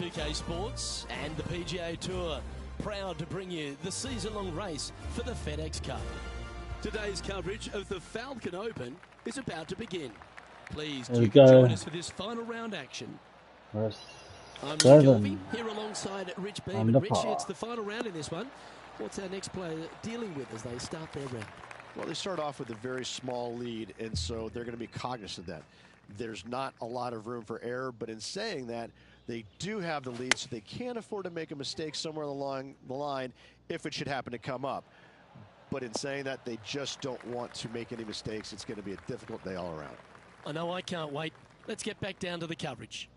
UK Sports and the PGA Tour, proud to bring you the season-long race for the FedEx Cup. Today's coverage of the Falcon Open is about to begin. Please join us for this final round action. I'm Luke here alongside Rich Beeman. Richie, it's the final round in this one. What's our next player dealing with as they start their round? Well, they start off with a very small lead, and so they're going to be cognizant of that. There's not a lot of room for error, but in saying that, they do have the lead, so they can't afford to make a mistake somewhere along the line if it should happen to come up. But in saying that, they just don't want to make any mistakes. It's going to be a difficult day all around. I know, I can't wait. Let's get back down to the coverage.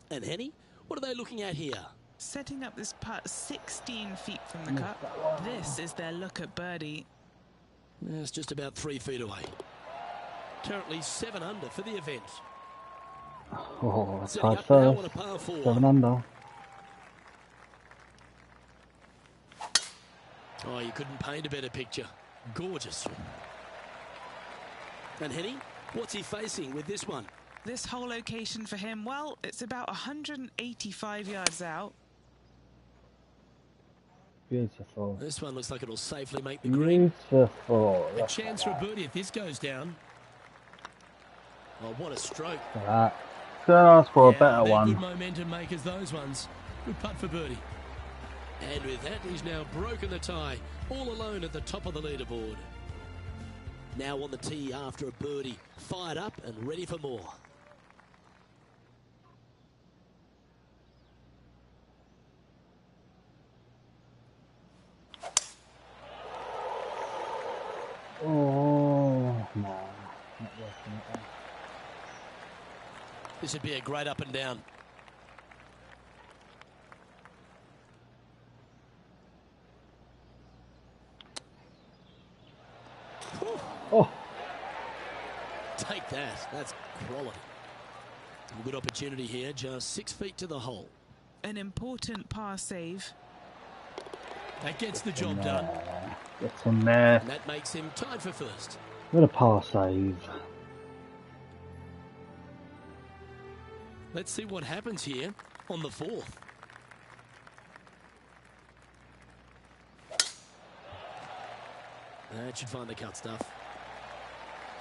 And Henny, what are they looking at here? Setting up this putt 16 feet from the cup. This is their look at birdie. It's just about 3 feet away. Currently 7 under for the event. Oh, that's hard first. 7 under. Oh, you couldn't paint a better picture. Gorgeous. And Henny, what's he facing with this one? This whole location for him, well, it's about 185 yards out. Beautiful. This one looks like it'll safely make the green. Beautiful. A chance for a birdie if this goes down. Oh, what a stroke. Couldn't ask for a better one. Good momentum makers, those ones. Good putt for birdie. And with that, he's now broken the tie, all alone at the top of the leaderboard. Now on the tee after a birdie, fired up and ready for more. Oh, no. Not working at all. This would be a great up and down. Oh. Take that. That's quality. A good opportunity here, just 6 feet to the hole. An important par save. That gets the job done. Gets in there. And that makes him tied for first. What a par save. Let's see what happens here on the fourth. That should find the cut stuff.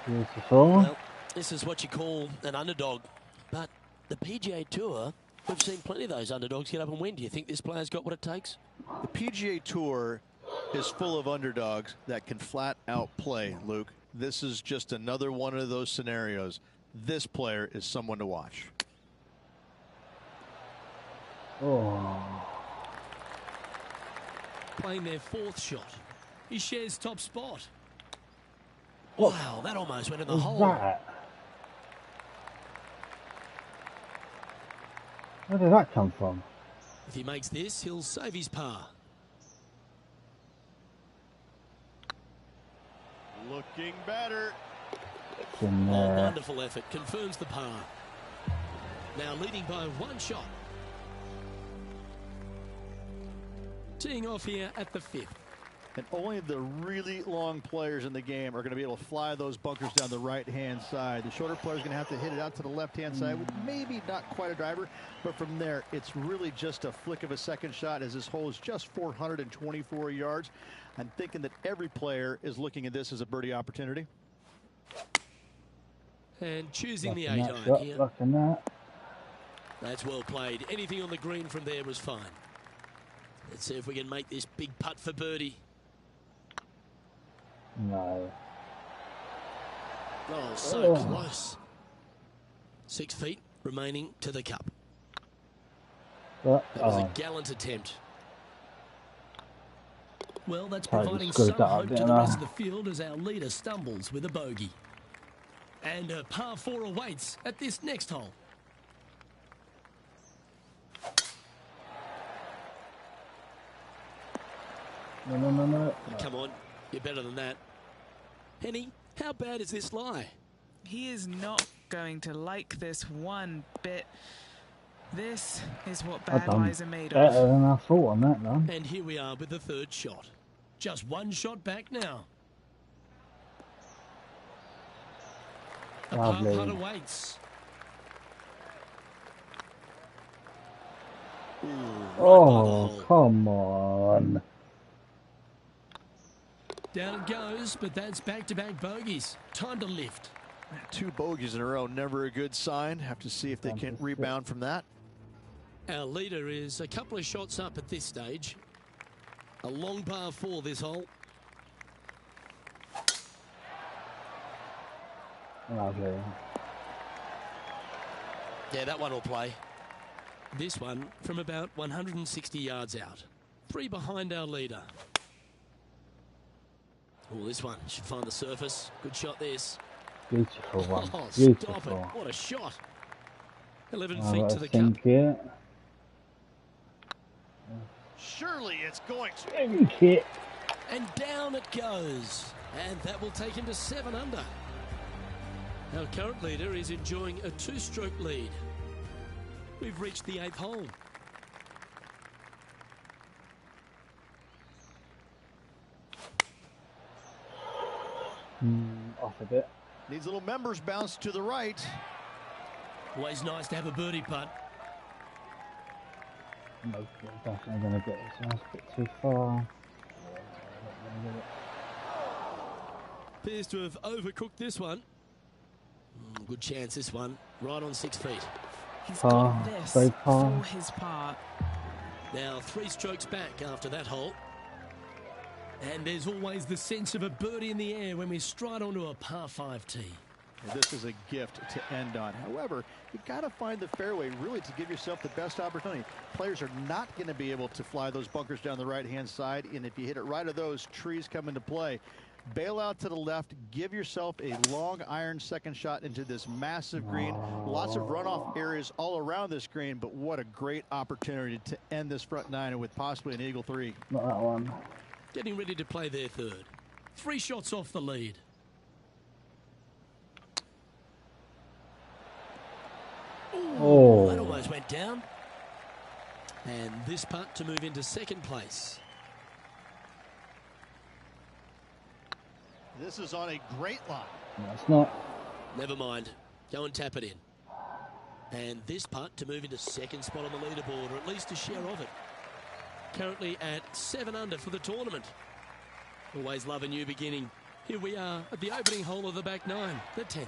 Beautiful. Well, this is what you call an underdog. But the PGA Tour, we've seen plenty of those underdogs get up and win. Do you think this player's got what it takes? The PGA Tour is full of underdogs that can flat out play, Luke. This is just another one of those scenarios. This player is someone to watch. Oh. Playing their fourth shot. He shares top spot. What? Wow, that almost went in the What's hole. that? Where did that come from? If he makes this, he'll save his par. Looking better. It's in there. Oh, wonderful effort. Confirms the par. Now leading by 1 shot. Teeing off here at the 5th. And only the really long players in the game are going to be able to fly those bunkers down the right-hand side. The shorter players are going to have to hit it out to the left-hand side with maybe not quite a driver, but from there, it's really just a flick of a second shot as this hole is just 424 yards. I'm thinking that every player is looking at this as a birdie opportunity. And choosing the 8 Looking iron that here. shot, looking that. That's well played. Anything on the green from there was fine. Let's see if we can make this big putt for birdie. No. Oh, so close. 6 feet remaining to the cup. But, That was a gallant attempt. Well, that's providing screwed some that up, hope to didn't the I? rest of the field as our leader stumbles with a bogey. And a par 4 awaits at this next hole. No. Come on, you're better than that. Henny, how bad is this lie? He is not going to like this one bit. This is what bad lies are made better of. than I thought on that one. And here we are with the 3rd shot. Just 1 shot back now. A par Lovely. putt awaits. Oh, come on. Down it goes, but that's back-to-back bogeys. Time to lift. 2 bogeys in a row, never a good sign. Have to see if they can rebound from that. Our leader is a couple of shots up at this stage. A long par 4 this hole. Okay. Yeah, that one will play. This one from about 160 yards out. 3 behind our leader. Oh, this one should find the surface. Good shot, this. Beautiful one. Oh, Beautiful. stop it. What a shot. 11 Oh, feet to the cup. Here. Surely it's going to. Sink it. And down it goes. And that will take him to 7 under. Our current leader is enjoying a 2-stroke lead. We've reached the 8th hole. Off a bit. These little members bounce to the right. Always nice to have a birdie putt. No, definitely going to get this one a bit too far. Appears to have overcooked this one. Good chance this one. Right on 6 feet. He's got this for his part. Now 3 strokes back after that hole. And there's always the sense of a birdie in the air when we stride onto a par 5 tee. This is a gift to end on. However, you've got to find the fairway really to give yourself the best opportunity. Players are not going to be able to fly those bunkers down the right-hand side, and if you hit it right of those, trees come into play. Bail out to the left, give yourself a long iron second shot into this massive green. Lots of runoff areas all around this green, but what a great opportunity to end this front 9 with possibly an eagle 3. Not that one. Getting ready to play their 3rd. 3 shots off the lead. Ooh, that almost went down. And this putt to move into 2nd place. This is on a great line. No, it's not. Never mind. Go and tap it in. And this putt to move into 2nd spot on the leaderboard, or at least a share of it. Currently at 7 under for the tournament. Always love a new beginning. Here we are at the opening hole of the back 9, the 10th.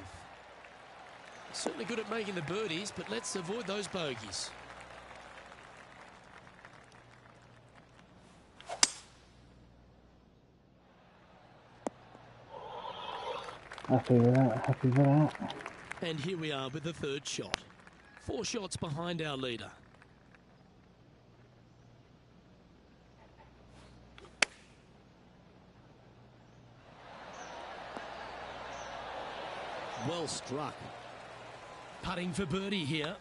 Certainly good at making the birdies, but let's avoid those bogeys. Happy with that, happy with that. And here we are with the 3rd shot. 4 shots behind our leader. Well struck. Putting for birdie here.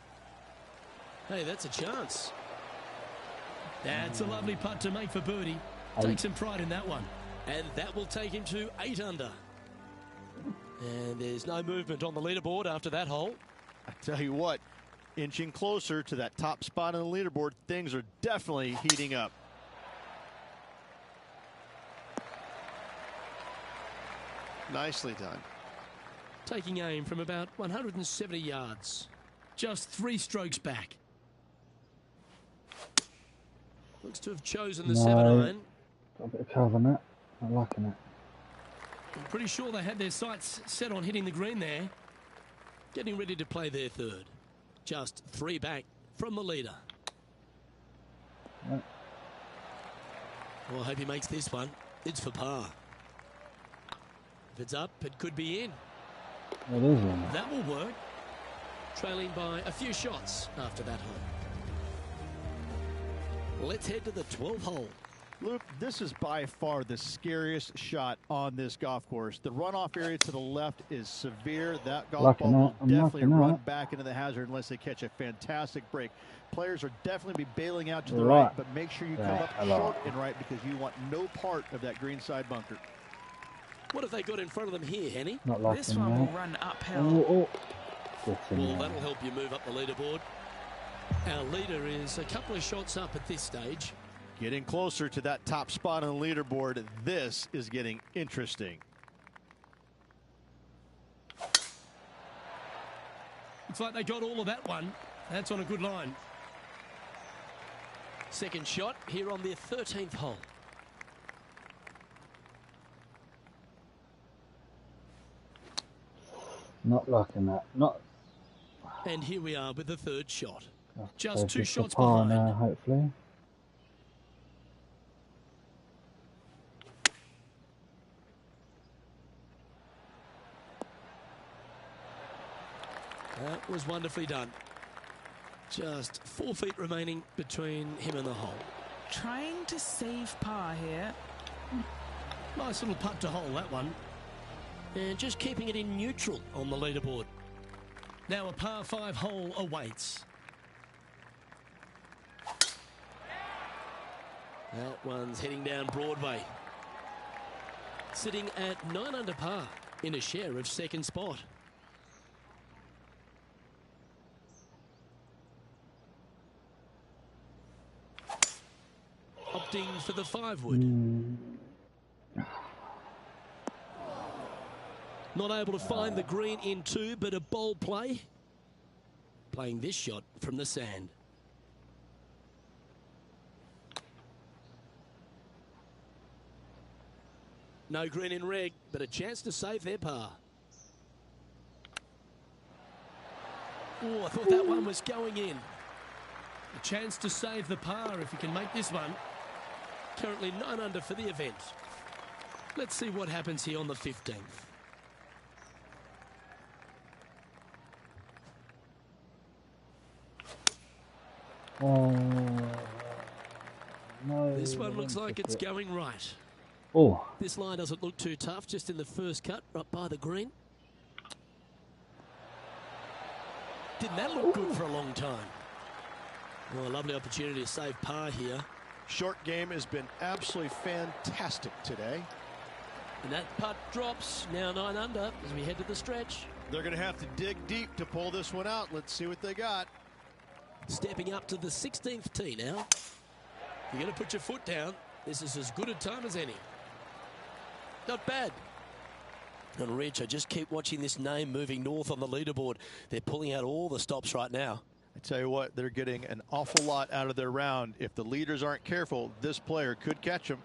Hey, that's a chance. That's a lovely putt to make for birdie. Take some pride in that one. And that will take him to 8 under. And there's no movement on the leaderboard after that hole. I tell you what, inching closer to that top spot on the leaderboard, things are definitely heating up. Nicely done. Taking aim from about 170 yards. Just 3 strokes back. Looks to have chosen the 7-iron. Got a bit of cover in it. Not liking it. I'm pretty sure they had their sights set on hitting the green there. Getting ready to play their 3rd. Just 3 back from the leader. Right. Well, I hope he makes this one. It's for par. If it's up, it could be in. It is in. That will work. Trailing by a few shots after that hole. Let's head to the 12th hole. Luke, this is by far the scariest shot on this golf course. The runoff area to the left is severe. That golf ball will definitely run back into the hazard unless they catch a fantastic break. Players are definitely be bailing out to the right, but make sure you come up short and right because you want no part of that greenside bunker. What have they got in front of them here, Henny? This one will run uphill. Well, that'll help you move up the leaderboard. Our leader is a couple of shots up at this stage. Getting closer to that top spot on the leaderboard. This is getting interesting. Looks like they got all of that one. That's on a good line. Second shot here on their 13th hole. Not liking that. Not. And here we are with the third shot. That's Just 2 shots par behind. now, hopefully. That was wonderfully done. Just 4 feet remaining between him and the hole. Trying to save par here. Nice little putt to hole, that one. And just keeping it in neutral on the leaderboard. Now a par 5 hole awaits. That one's heading down Broadway. Sitting at 9 under par in a share of second spot. Opting for the 5-wood. Not able to find the green in 2, but a bold play. Playing this shot from the sand. No green in reg, but a chance to save their par. Oh, I thought that one was going in. A chance to save the par if he can make this one. Currently 9 under for the event. Let's see what happens here on the 15th. Oh, no. This one looks like it's going right. Oh. This line doesn't look too tough, just in the first cut, right by the green. Didn't that look good for a long time? Well, a lovely opportunity to save par here. Short game has been absolutely fantastic today. And that putt drops, now 9 under as we head to the stretch. They're going to have to dig deep to pull this one out. Let's see what they got. Stepping up to the 16th tee now. You're going to put your foot down. This is as good a time as any. Not bad. And Rich, I just keep watching this name moving north on the leaderboard. They're pulling out all the stops right now. I tell you what, they're getting an awful lot out of their round. If the leaders aren't careful, this player could catch them.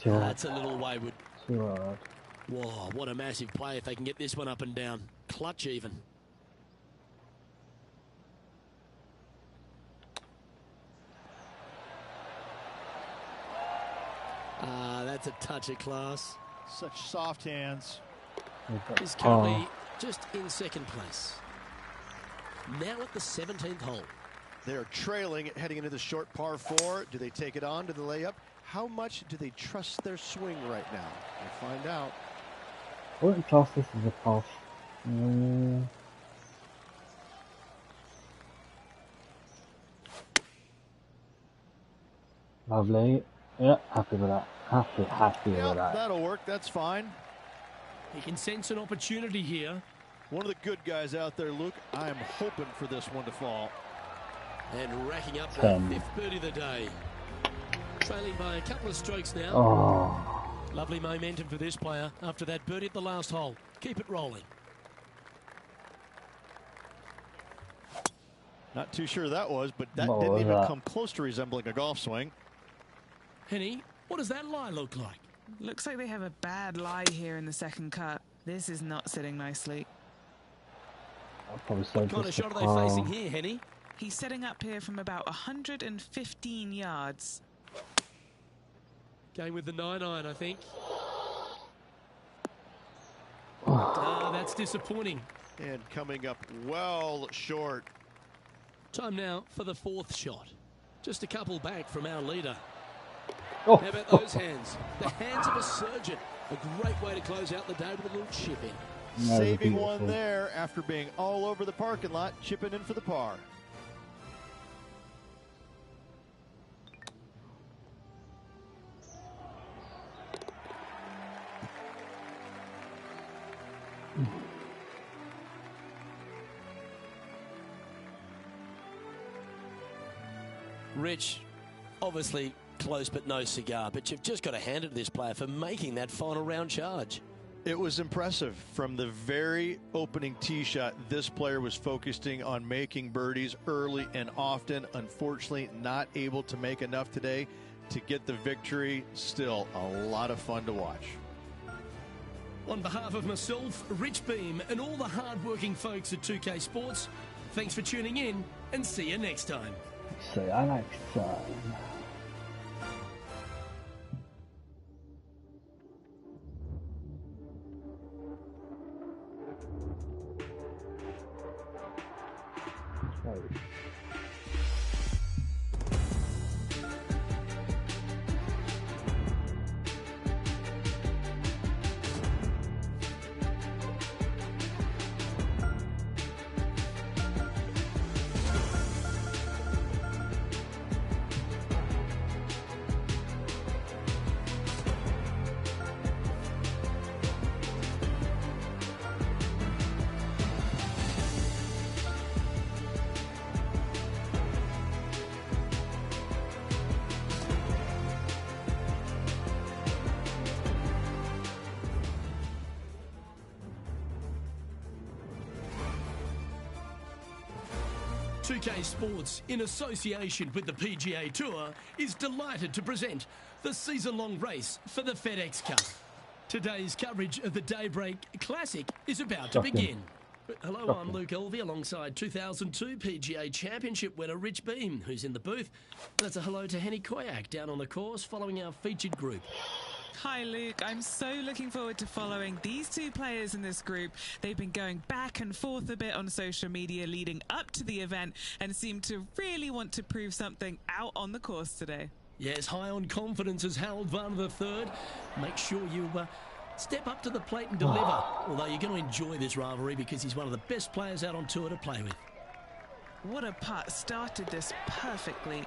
That's a little wayward. Whoa, Whoa, what a massive play if they can get this one up and down. Clutch even. That's a touch of class. Such soft hands. He's currently just in second place. Now at the 17th hole. They're trailing heading into the short par 4. Do they take it on to the layup? How much do they trust their swing right now? We'll find out. I wouldn't class this as a pass. Lovely. Yeah, happy with that. Happy with that. That'll work. That's fine. He can sense an opportunity here. One of the good guys out there, Luke. I am hoping for this one to fall. And racking up the 5th birdie of the day. Trailing by a couple of strokes now. Oh. Lovely momentum for this player after that birdie at the last hole. Keep it rolling. Not too sure that was, but that didn't even come close to resembling a golf swing. Henny, what does that lie look like? Looks like they have a bad lie here in the second cut. This is not sitting nicely. Probably so. What kind of shot are they facing here, Henny? He's setting up here from about 115 yards. Going with the 9-iron, I think. That's disappointing. And coming up well short. Time now for the 4th shot. Just a couple back from our leader. Oh. How about those hands? The hands of a surgeon. A great way to close out the day with a little chip in. Saving one there after being all over the parking lot, chipping in for the par. Rich, obviously close but no cigar, but you've just got to hand it to this player for making that final round charge. It was impressive. From the very opening tee shot, this player was focusing on making birdies early and often. Unfortunately, not able to make enough today to get the victory. Still a lot of fun to watch. On behalf of myself, Rich Beam, and all the hard-working folks at 2K Sports, thanks for tuning in, and see you next time. See you next time. Right. UK Sports, in association with the PGA Tour, is delighted to present the season-long race for the FedEx Cup. Today's coverage of the Daybreak Classic is about to begin. Hello, I'm Luke Elvey alongside 2002 PGA Championship winner Rich Beam, who's in the booth. That's a hello to Henny Koyak down on the course following our featured group. Hi Luke, I'm so looking forward to following these two players in this group. They've been going back and forth a bit on social media leading up to the event and seem to really want to prove something out on the course today. Yes, high on confidence as Harold Varner III. Make sure you step up to the plate and deliver. Although you're going to enjoy this rivalry because he's one of the best players out on tour to play with. What a putt, started this perfectly.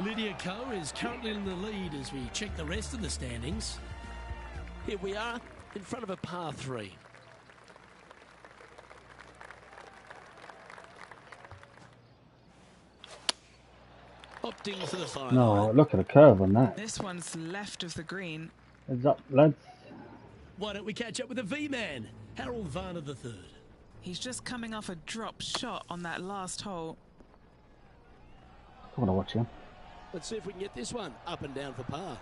Lydia Ko is currently in the lead as we check the rest of the standings. Here we are in front of a par 3. Opting for the final. No, look at the curve on that. This one's left of the green. Heads up, lads. Why don't we catch up with the V-Man, Harold Varner III. He's just coming off a drop shot on that last hole. I want to watch him. Let's see if we can get this one up and down for par.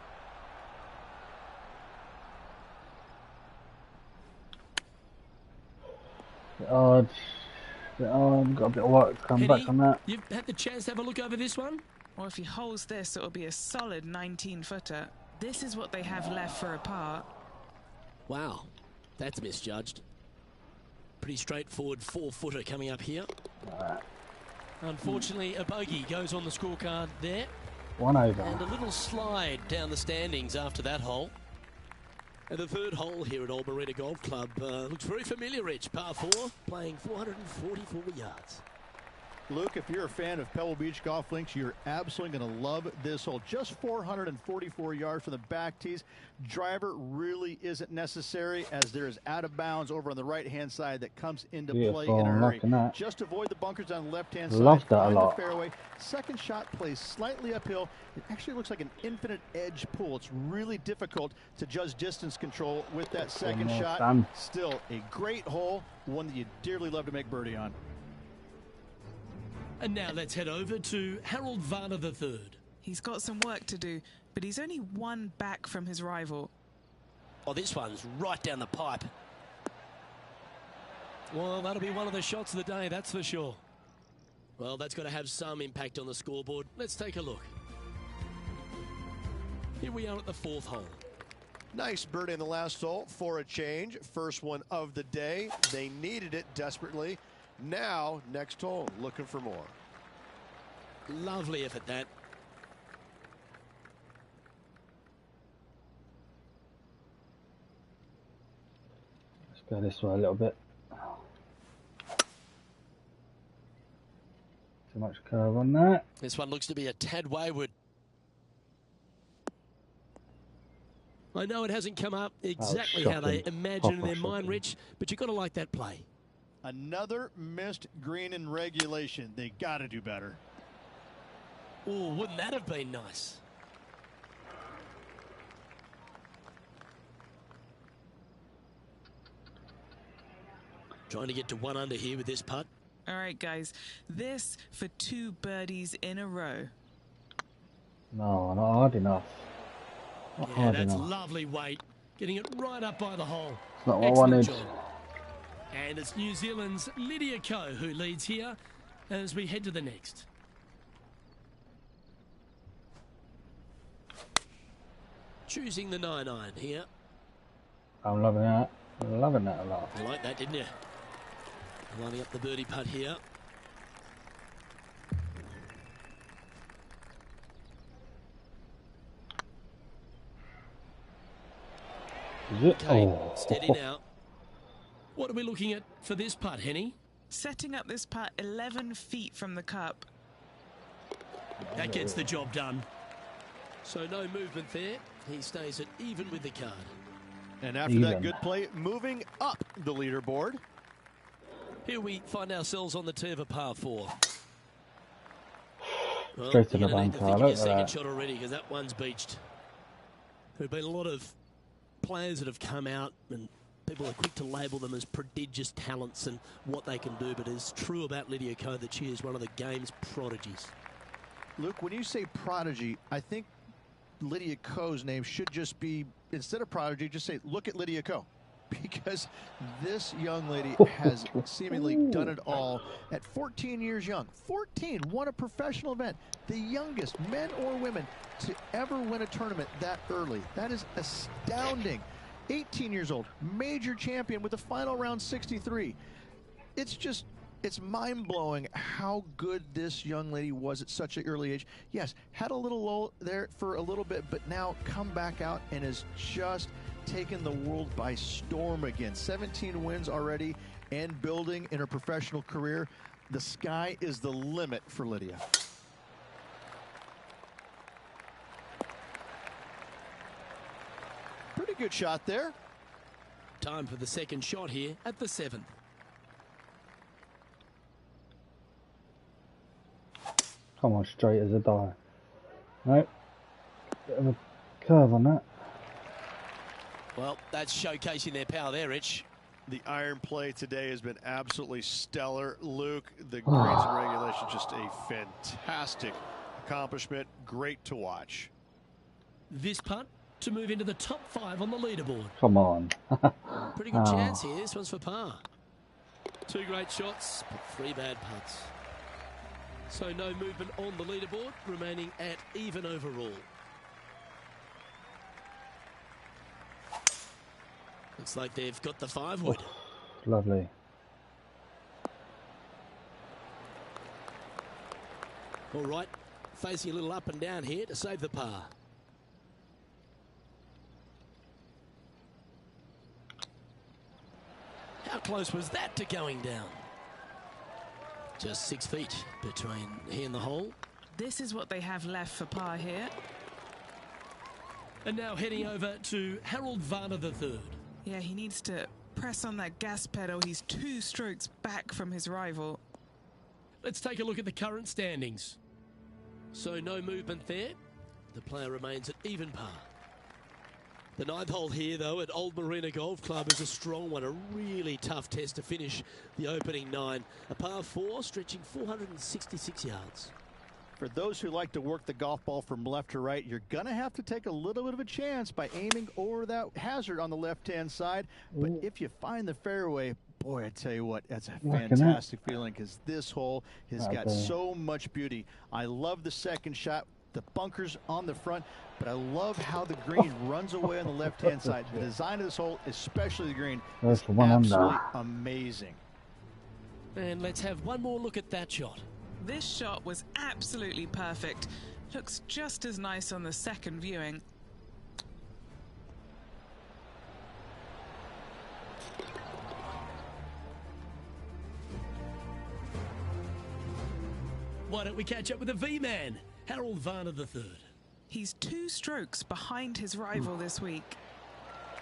Got a bit of work to come back on that. You've had the chance to have a look over this one? Well, if he holds this, it'll be a solid 19-footer. This is what they have left for a par. Wow, that's misjudged. Pretty straightforward 4-footer coming up here. Unfortunately, a bogey goes on the scorecard there. 1 over. And a little slide down the standings after that hole. And the third hole here at Old Marina Golf Club looks very familiar, Rich. Par 4, playing 444 yards. Luke, if you're a fan of Pebble Beach Golf Links, you're absolutely going to love this hole. Just 444 yards from the back tees. Driver really isn't necessary as there is out of bounds over on the right-hand side that comes into play in a hurry. Just avoid the bunkers on the left-hand side. Love that a lot. The fairway. Second shot plays slightly uphill. It actually looks like an infinite edge pull. It's really difficult to judge distance control with that second shot. Still a great hole, one that you dearly love to make birdie on. And now let's head over to Harold Varner III. He's got some work to do, but he's only one back from his rival. Oh, this one's right down the pipe. Well, that'll be one of the shots of the day, that's for sure. Well, that's got to have some impact on the scoreboard. Let's take a look. Here we are at the 4th hole. Nice birdie in the last hole for a change. First one of the day. They needed it desperately. Now, next hole, looking for more. Lovely effort, that. Let's go this way a little bit. Too much curve on that. This one looks to be a tad wayward. I know it hasn't come up exactly how they imagine in their mind, Rich, but you've got to like that play. Another missed green in regulation. They got to do better. Oh, wouldn't that have been nice? Trying to get to 1 under here with this putt. All right, guys. This for 2 birdies in a row. No, not hard enough. Not Yeah, hard that's enough. lovely weight. Getting it right up by the hole. It's not what I Excellent wanted. job. And it's New Zealand's Lydia Ko who leads here as we head to the next. Choosing the 9-iron here. I'm loving that. I'm loving that a lot. You like that, didn't you? Lining up the birdie putt here. Is it? Okay, Oh. steady now. What are we looking at for this putt, Henny? Setting up this putt 11 feet from the cup. That gets the job done. So no movement there. He stays at even with the card. And after that good play, moving up the leaderboard. Here we find ourselves on the tee of a par 4. Well, Straight to you're the gonna need bunker. to I think of like your second that. shot already because that one's beached. There have been a lot of players that have come out and people are quick to label them as prodigious talents and what they can do, but it's true about Lydia Ko that she is one of the game's prodigies. Luke, when you say prodigy, I think Lydia Ko's name should just be, instead of prodigy, just say, look at Lydia Ko. Because this young lady has seemingly done it all at 14 years young. 14, won a professional event. The youngest, men or women, to ever win a tournament that early. That is astounding. 18 years old, major champion with the final round 63. It's mind-blowing how good this young lady was at such an early age. Yes, had a little lull there for a little bit, but now come back out and is just taken the world by storm again. 17 wins already and building in her professional career. The sky is the limit for Lydia. Pretty good shot there. Time for the second shot here at the 7th. Come on, straight as a die. Nope. Bit of a curve on that. Well, that's showcasing their power there, Rich. The iron play today has been absolutely stellar. Luke, the greens and regulation, just a fantastic accomplishment. Great to watch. This putt to move into the top 5 on the leaderboard. Come on. Pretty good chance here. This one's for par. 2 great shots, but 3 bad putts. So no movement on the leaderboard, remaining at even overall. Looks like they've got the 5-wood. Lovely. All right, facing a little up and down here to save the par. How close was that to going down? Just 6 feet between he and the hole. This is what they have left for par here. And now heading over to Harold Varner III. Yeah, he needs to press on that gas pedal. He's 2 strokes back from his rival. Let's take a look at the current standings. So no movement there. The player remains at even par. The 9th hole here, though, at Old Marina Golf Club is a strong one, a really tough test to finish the opening 9. A par 4 stretching 466 yards. For those who like to work the golf ball from left to right, you're going to have to take a little bit of a chance by aiming over that hazard on the left-hand side. But if you find the fairway, boy, I tell you what, that's a fantastic feeling because this hole has got so much beauty. I love the second shot. The bunkers on the front, but I love how the green runs away on the left-hand side. The design of this hole, especially the green, is absolutely amazing. And let's have one more look at that shot. This shot was absolutely perfect. Looks just as nice on the second viewing. Why don't we catch up with the V-Man, Harold Varner III. He's 2 strokes behind his rival this week.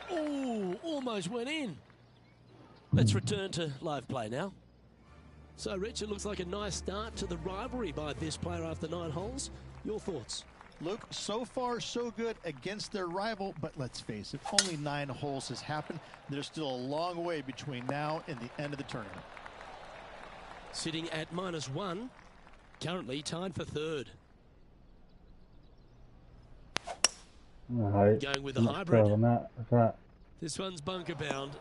Oh, almost went in. Let's return to live play now. So, Rich, it looks like a nice start to the rivalry by this player after 9 holes. Your thoughts? Luke, so far so good against their rival, but let's face it, only 9 holes has happened. There's still a long way between now and the end of the tournament. Sitting at -1, currently tied for third. No, Going with the not hybrid. on that. This one's bunker bound.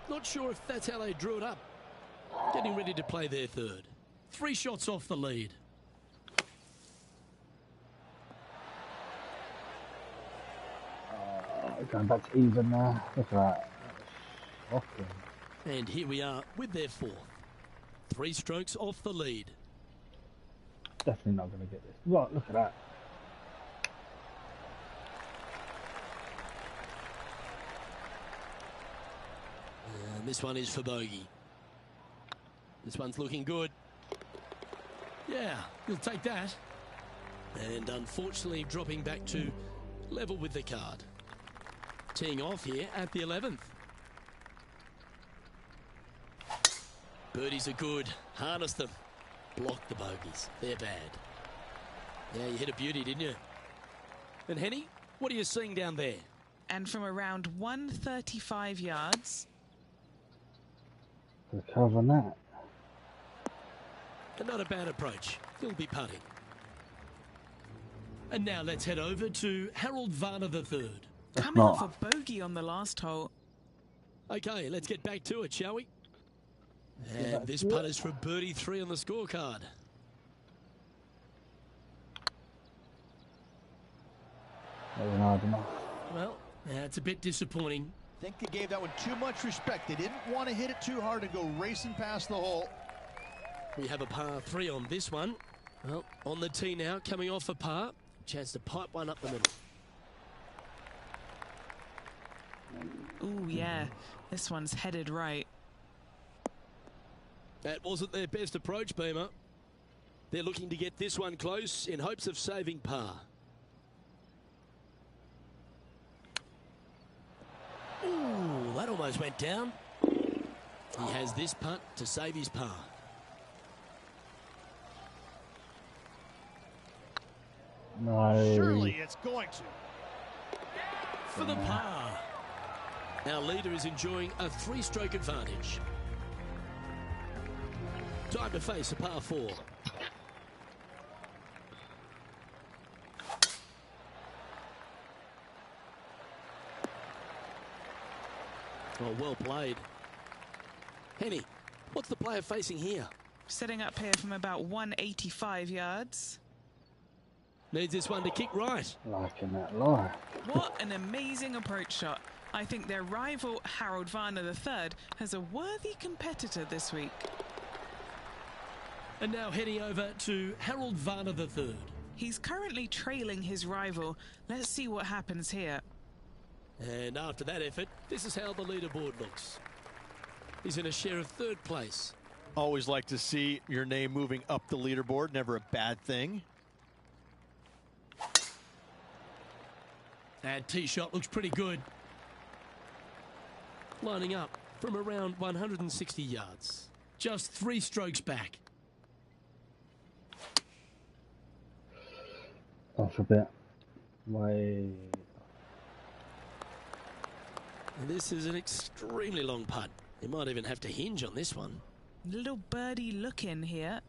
Not sure if that's how they drew it up. Getting ready to play their third. 3 shots off the lead. Going back to even now. Look at that. Shocking. And here we are with their 4th. 3 strokes off the lead. Definitely not going to get this. Right, look at that. And this one is for bogey. This one's looking good. Yeah, you'll take that. And unfortunately dropping back to level with the card. Teeing off here at the 11th. Birdies are good. Harness them. Block the bogeys. They're bad. Yeah, you hit a beauty, didn't you? And Henny, what are you seeing down there? And from around 135 yards. Cover that. And not a bad approach. He'll be putting. And now let's head over to Harold Varner III. Coming off a bogey on the last hole. Okay, let's get back to it, shall we? And this putt is for birdie 3 on the scorecard. Well, that's a bit disappointing. I think they gave that one too much respect. They didn't want to hit it too hard and go racing past the hole. We have a par 3 on this one. Well, on the tee now, coming off a par. Chance to pipe one up the middle. Ooh, yeah. This one's headed right. That wasn't their best approach, Beamer. They're looking to get this one close in hopes of saving par. Ooh, that almost went down. He has this putt to save his par. No. Surely it's going to. For the par. Our leader is enjoying a 3-stroke advantage. Time to face a par 4. Oh, well played. Henny, what's the player facing here? Setting up here from about 185 yards. Needs this one to kick right. Liking that lie. What an amazing approach shot. I think their rival, Harold Varner III, has a worthy competitor this week. And now heading over to Harold Varner III. He's currently trailing his rival. Let's see what happens here. And after that effort, this is how the leaderboard looks. He's in a share of 3rd place. Always like to see your name moving up the leaderboard. Never a bad thing. That tee shot looks pretty good. Lining up from around 160 yards. Just 3 strokes back. Off a bit. Way. This is an extremely long putt. You might even have to hinge on this one. Little birdie look in here.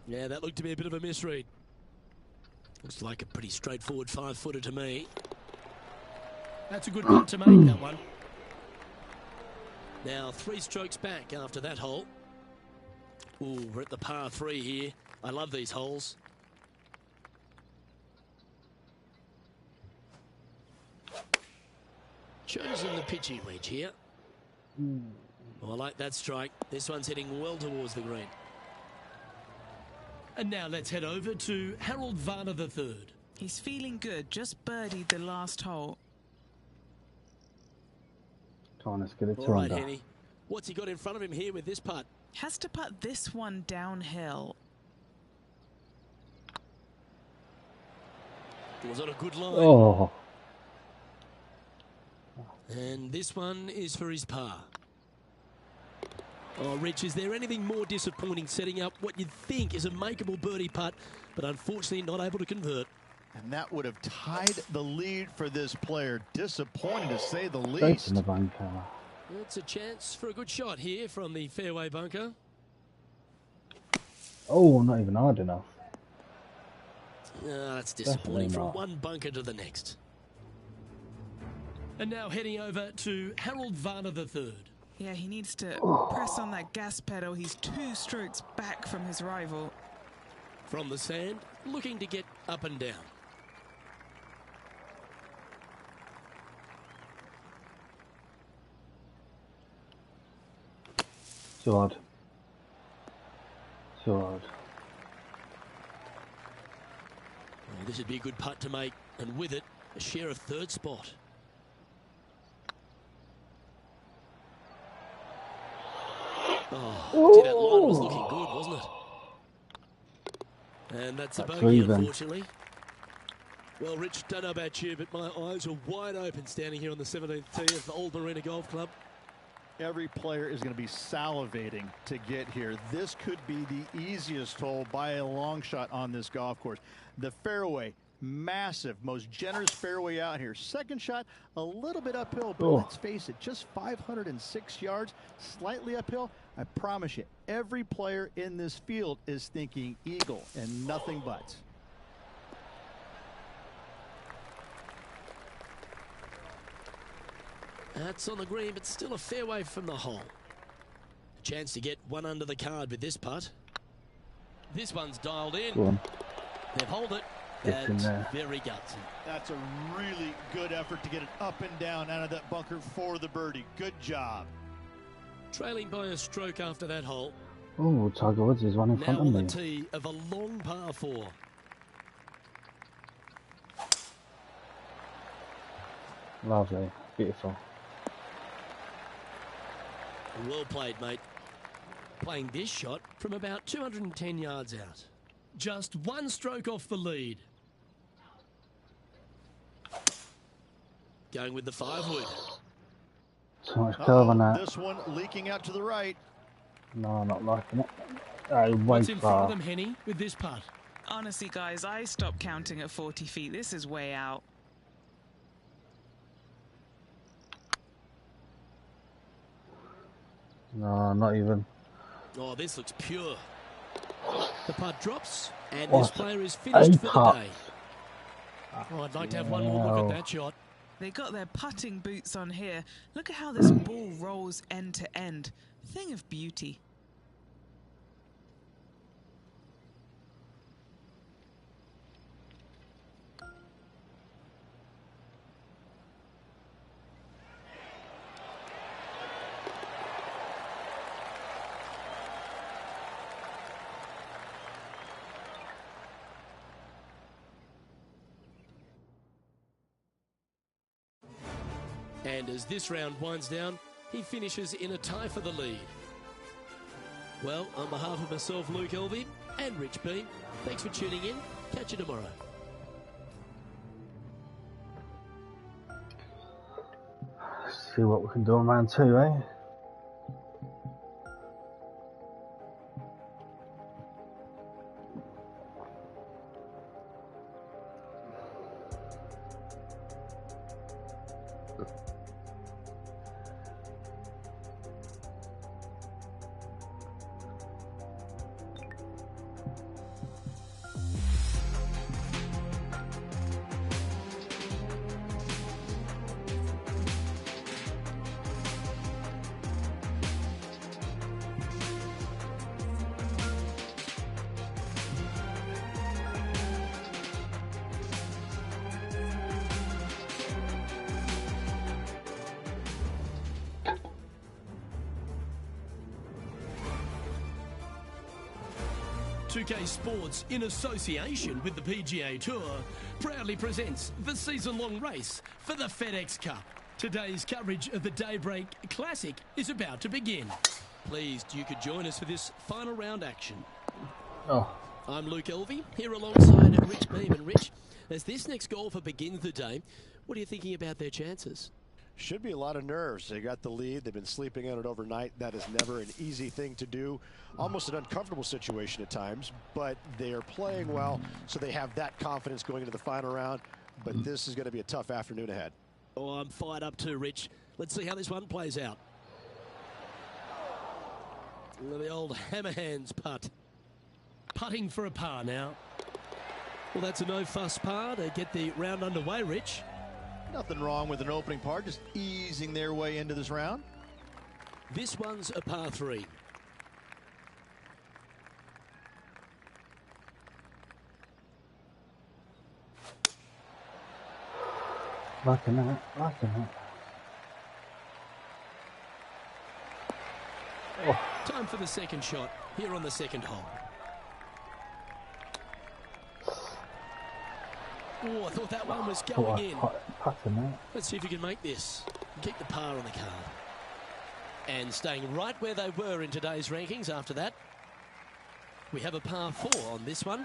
Yeah, that looked to be a bit of a misread. Looks like a pretty straightforward 5-footer to me. That's a good putt to make, that one. Now 3 strokes back after that hole. Ooh, we're at the par 3 here. I love these holes. Chosen the pitching wedge here. Oh, I like that strike. This one's heading well towards the green. And now let's head over to Harold Varner III. He's feeling good, just birdied the last hole. Trying to get it All right, Henny. What's he got in front of him here with this putt? Has to putt this one downhill. Was on a good line. Oh. And this one is for his par. Oh, Rich, is there anything more disappointing setting up what you'd think is a makeable birdie putt, but unfortunately not able to convert? And that would have tied the lead for this player. Disappointing to say the Straight least. in the bunker. It's a chance for a good shot here from the fairway bunker. Oh, not even hard enough. That's disappointing from not. one bunker to the next. And now heading over to Harold Varner III. Yeah, he needs to press on that gas pedal. He's 2 strokes back from his rival. From the sand, looking to get up and down. Too hard. Too hard. Oh, this would be a good putt to make, and with it, a share of 3rd spot. Oh, gee, that line was looking good, wasn't it? And that's a bogey, unfortunately. Well, Rich, don't know about you, but my eyes are wide open standing here on the 17th tee of the Old Marina Golf Club. Every player is going to be salivating to get here. This could be the easiest hole by a long shot on this golf course. The fairway, massive, most generous fairway out here. Second shot, a little bit uphill, but let's face it, just 506 yards, slightly uphill. I promise you, every player in this field is thinking eagle and nothing but. That's on the green, but still a fairway from the hole. A chance to get one under the card with this putt. This one's dialed in. Go on. They've held it. Gets in there. Very gutsy. That's a really good effort to get it up and down out of that bunker for the birdie. Good job. Trailing by a stroke after that hole. Oh, Tiger Woods is one in Now front of on me. the tee of a long par 4. Lovely. Beautiful. Well played, mate. Playing this shot from about 210 yards out. Just 1 stroke off the lead. Going with the 5-wood. So much curve on that. This one leaking out to the right. No, not liking it. Way What's in front far. of them, Henny, with this putt? Honestly, guys, I stopped counting at 40 feet. This is way out. No, not even. Oh, this looks pure. The putt drops, and What this player is finished a for the putt. day. Oh, I'd like to have one more look at that shot. They got their putting boots on here. Look at how this ball rolls end to end. Thing of beauty. And as this round winds down, he finishes in a tie for the lead. Well, on behalf of myself, Luke Elvey, and Rich Beam, thanks for tuning in. Catch you tomorrow. See what we can do on round 2, eh? UK Sports, in association with the PGA Tour, proudly presents the season-long race for the FedEx Cup. Today's coverage of the Daybreak Classic is about to begin. Pleased you could join us for this final round action. Oh, I'm Luke Elvey, here alongside Rich Beam. And Rich, as this next golfer begins the day, what are you thinking about their chances? Should be a lot of nerves. They got the lead. They've been sleeping on it overnight. That is never an easy thing to do. Almost an uncomfortable situation at times, but they are playing well, so they have that confidence going into the final round. But this is going to be a tough afternoon ahead. Oh, I'm fired up too, Rich. Let's see how this one plays out. The old hammer hands putt. Putting for a par now. Well, that's a no-fuss par to get the round underway, Rich. Nothing wrong with an opening par, just easing their way into this round. This one's a par 3. Liking that, liking that. Oh. Time for the second shot here on the second hole. Oh, I thought that one was going in. Let's see if you can make this. Keep the par on the card. And staying right where they were in today's rankings after that. We have a par 4 on this one.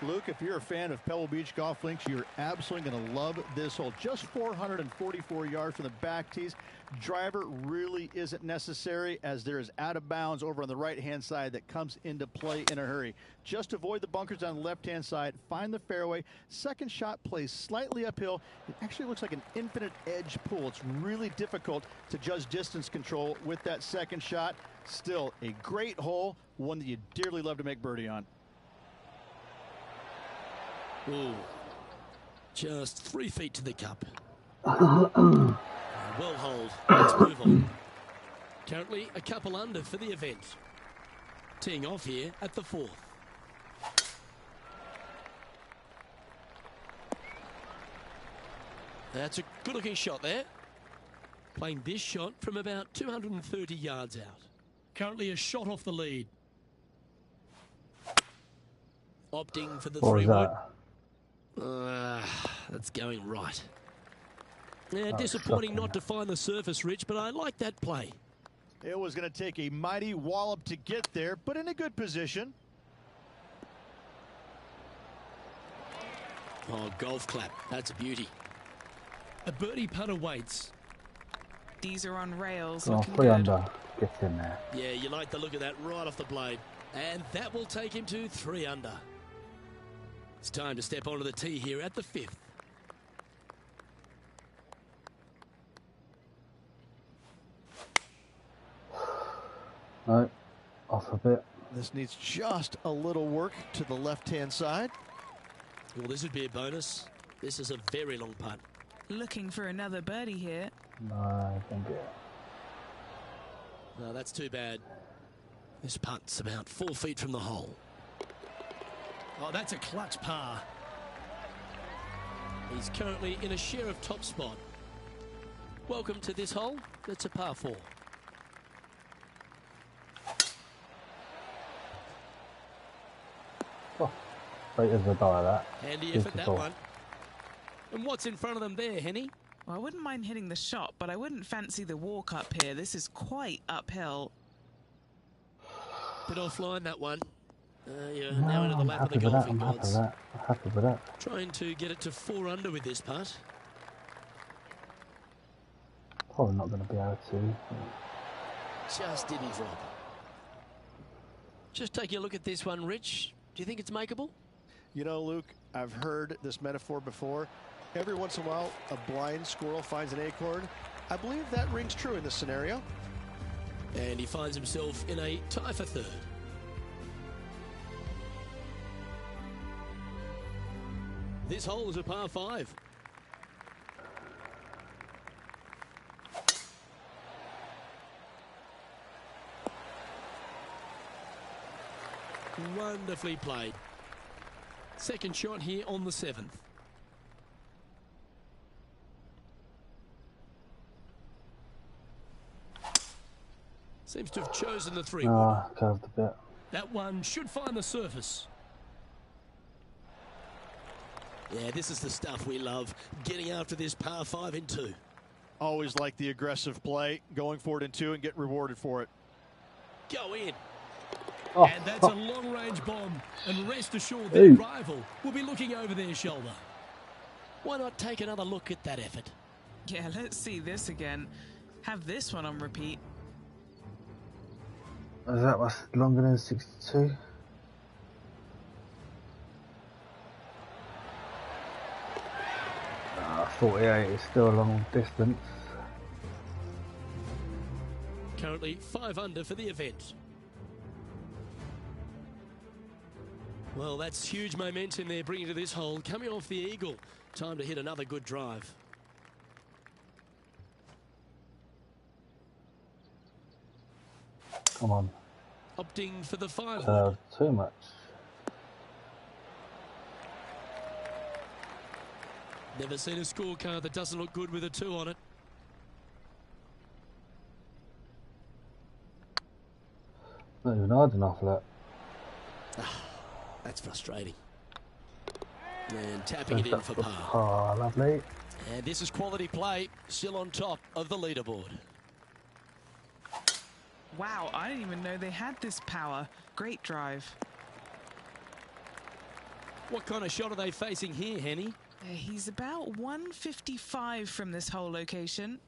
Luke, if you're a fan of Pebble Beach Golf Links, you're absolutely going to love this hole. Just 444 yards from the back tees. Driver really isn't necessary, as there is out of bounds over on the right-hand side that comes into play in a hurry. Just avoid the bunkers on the left-hand side. Find the fairway. Second shot plays slightly uphill. It actually looks like an infinite edge pool. It's really difficult to judge distance control with that second shot. Still a great hole, one that you dearly love to make birdie on. Ooh, just 3 feet to the cup. Well hold. Let's move on. Currently a couple under for the event. Teeing off here at the 4th. That's a good-looking shot there. Playing this shot from about 230 yards out. Currently a shot off the lead. Opting for the 3-wood. That's going right. Yeah, disappointing not to find the surface, Rich, but I like that play. It was going to take a mighty wallop to get there, but in a good position. Oh, golf clap. That's a beauty. A birdie putt awaits. These are on rails. Oh, 3 under. Get in there. Yeah, you like the look of that right off the blade. And that will take him to 3 under. It's time to step onto the tee here at the 5th. No, off a bit. This needs just a little work to the left-hand side. Well, this would be a bonus. This is a very long putt. Looking for another birdie here. No, I think it. No, that's too bad. This putt's about 4 feet from the hole. Oh, that's a clutch par. He's currently in a share of top spot. Welcome to this hole. That's a par 4. Oh, right as a die, that. Handy effort, that one. And what's in front of them there, Henny? Well, I wouldn't mind hitting the shot, but I wouldn't fancy the walk up here. This is quite uphill. Bit offline, that one. You're now into the lap of the golfing gods. I'm happy with that. Trying to get it to 4 under with this putt. Probably not going to be able to. Just didn't drop. Just taking a look at this one, Rich. Do you think it's makeable? You know, Luke, I've heard this metaphor before. Every once in a while, a blind squirrel finds an acorn. I believe that rings true in this scenario. And he finds himself in a tie for 3rd. This hole is a par 5. Wonderfully played. Second shot here on the 7th. Seems to have chosen the 3-wood. Curved a bit. That one should find the surface. Yeah, this is the stuff we love. Getting after this par 5 in 2. Always like the aggressive play, going for it in 2 and get rewarded for it. Go in. Oh, and that's a long-range bomb. And rest assured, their rival will be looking over their shoulder. Why not take another look at that effort? Yeah, let's see this again. Have this one on repeat. Is that was longer than 62? 48 is still a long distance. Currently 5 under for the event. Well, that's huge momentum they're bringing to this hole. Coming off the eagle. Time to hit another good drive. Come on. Opting for the 5-wood. Too much. Never seen a scorecard that doesn't look good with a 2 on it. Not even hard enough for that. That's frustrating. And tapping it in for par. Oh, lovely. And this is quality play, still on top of the leaderboard. Wow, I didn't even know they had this power. Great drive. What kind of shot are they facing here, Henny? He's about 155 from this whole location.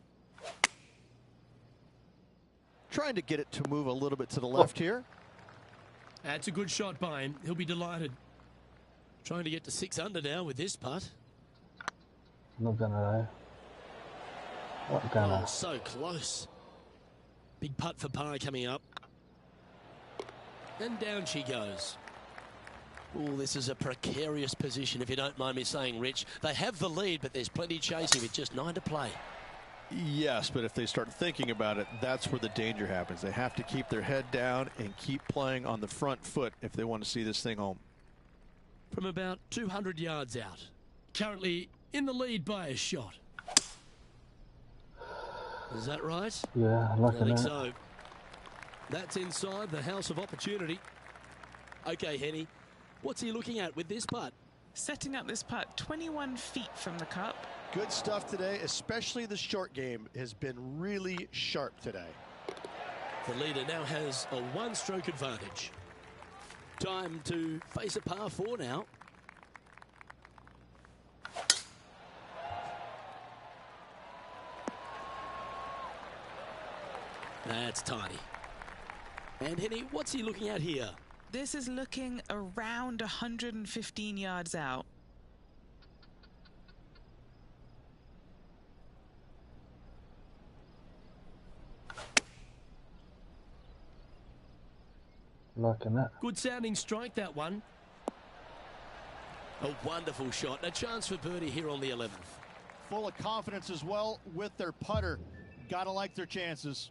Trying to get it to move a little bit to the left here. That's a good shot by him. He'll be delighted. Trying to get to 6 under now with this putt. Not gonna though. What gonna? Oh, so close. Big putt for par coming up. And down she goes. Oh, this is a precarious position, if you don't mind me saying, Rich. They have the lead, but there's plenty chasing with just 9 to play. Yes, but if they start thinking about it, that's where the danger happens. They have to keep their head down and keep playing on the front foot if they want to see this thing home. From about 200 yards out. Currently in the lead by a shot. Is that right? Yeah, I like I think that. so. That's inside the house of opportunity. Okay, Henny. What's he looking at with this putt? Setting up this putt 21 feet from the cup. Good stuff today, especially the short game has been really sharp today. The leader now has a 1-stroke advantage. Time to face a par 4 now. That's tiny. And Henny, what's he looking at here? This is looking around 115 yards out. Liking that. Good sounding strike, that one. A wonderful shot. A chance for birdie here on the 11th. Full of confidence as well with their putter. Gotta like their chances.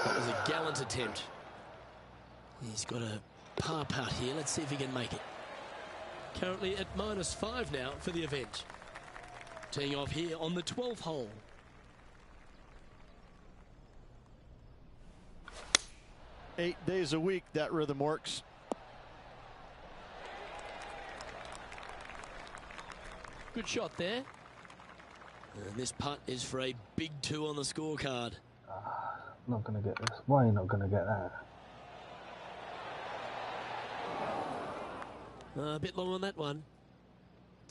That was a gallant attempt. He's got a par putt here. Let's see if he can make it. Currently at -5 now for the event. Teeing off here on the 12th hole. Eight days a week, that rhythm works. Good shot there. And this putt is for a big 2 on the scorecard. Not gonna get this. Why are you not gonna get that? A bit long on that one.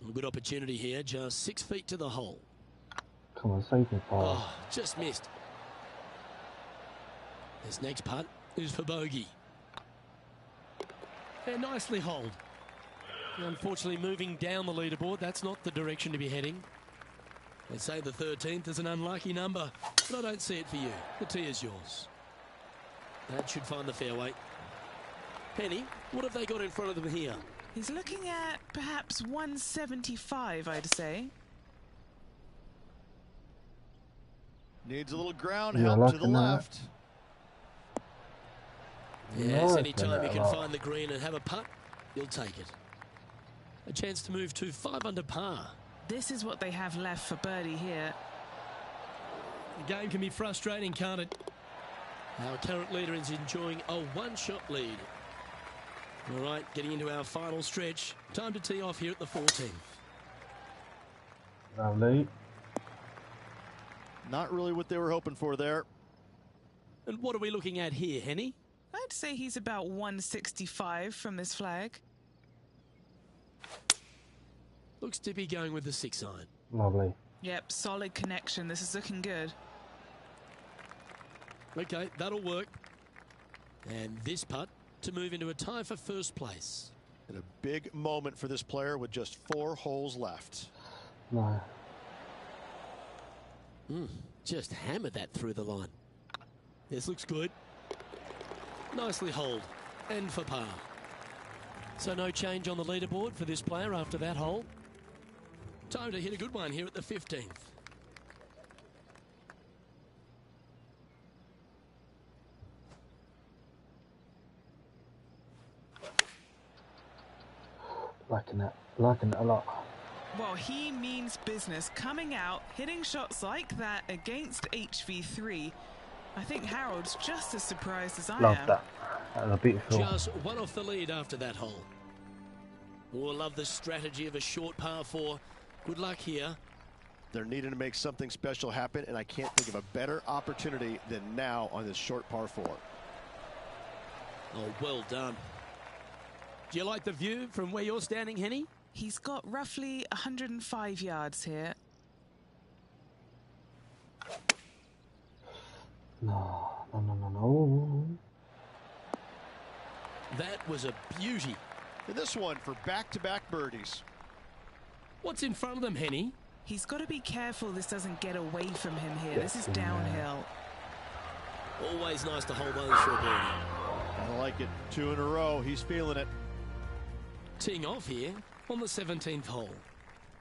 A good opportunity here, just 6 feet to the hole. Come on, save me, Paul. Oh, just missed. This next putt is for bogey. And nicely holed. Unfortunately, moving down the leaderboard, that's not the direction to be heading. They say the 13th is an unlucky number, but I don't see it for you. The tee is yours. That should find the fairway. Penny, what have they got in front of them here? He's looking at perhaps 175, I'd say. Needs a little ground Yeah, help to the liking that. left. Yes, No, anytime you can well. find the green and have a putt, you'll take it. A chance to move to 5 under par. This is what they have left for birdie here. The game can be frustrating, can't it? Our current leader is enjoying a 1-shot lead. All right, getting into our final stretch. Time to tee off here at the 14th. Lovely. Not really what they were hoping for there. And what are we looking at here, Henny? I'd say he's about 165 from this flag. Looks to be going with the 6-iron. Lovely. Yep, solid connection. This is looking good. Okay, that'll work. And this putt to move into a tie for first place. And a big moment for this player with just 4 holes left. No. Just hammered that through the line. This looks good. Nicely holed. And for par. So no change on the leaderboard for this player after that hole. Time to hit a good one here at the 15th. Liking it a lot. Well, he means business. Coming out, hitting shots like that against HV3. I think Harold's just as surprised as I Love am. that. That was beautiful. Just one off the lead after that hole. We'll love the strategy of a short par 4. Good luck here. They're needing to make something special happen, and I can't think of a better opportunity than now on this short par 4. Oh, well done. Do you like the view from where you're standing, Henny? He's got roughly 105 yards here. No. That was a beauty. And this one for back-to-back birdies. What's in front of them, Henny? He's got to be careful this doesn't get away from him here. This is downhill. Always nice to hold those for a birdie. I like it. 2 in a row. He's feeling it. Teeing off here on the 17th hole.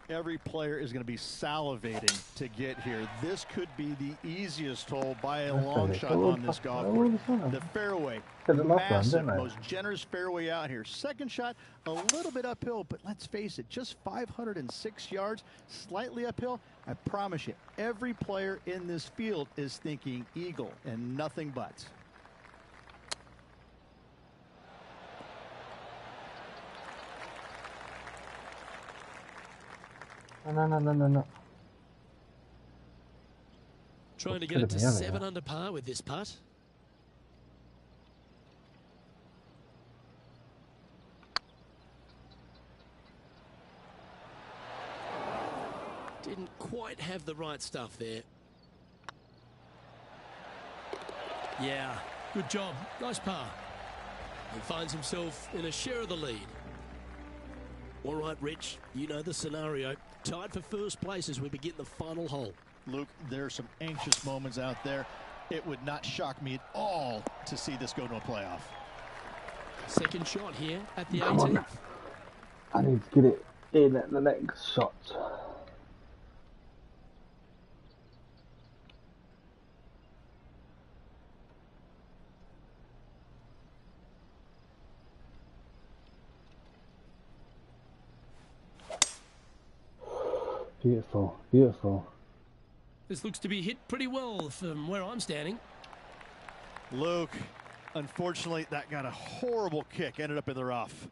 Every player is going to be salivating to get here. This could be the easiest hole by a long shot on this golf course. The fairway, massive, most generous fairway out here. Second shot, a little bit uphill, but let's face it, just 506 yards, slightly uphill. I promise you, every player in this field is thinking eagle and nothing but. No. Trying to get it to 7 under par with this putt. Didn't quite have the right stuff there. Yeah, good job. Nice par. He finds himself in a share of the lead. All right, Rich, you know the scenario. Tied for first place as we begin the final hole. Luke, there are some anxious moments out there. It would not shock me at all to see this go to a playoff. Second shot here at the 18th. I need to get it in at the next shot. Beautiful. This looks to be hit pretty well from where I'm standing. Luke, unfortunately, that got a horrible kick. Ended up in the rough.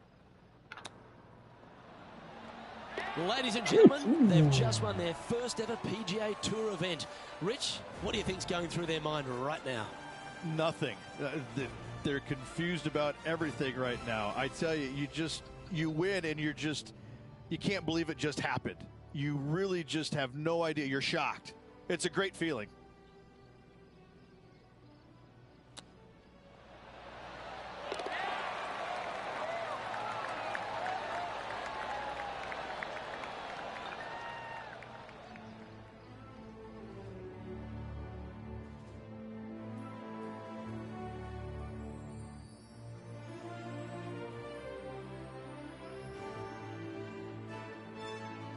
Ladies and gentlemen, they've just won their first ever PGA Tour event. Rich, what do you think's going through their mind right now? Nothing. They're confused about everything right now. I tell you, you win and you can't believe it just happened. You really just have no idea. You're shocked. It's a great feeling.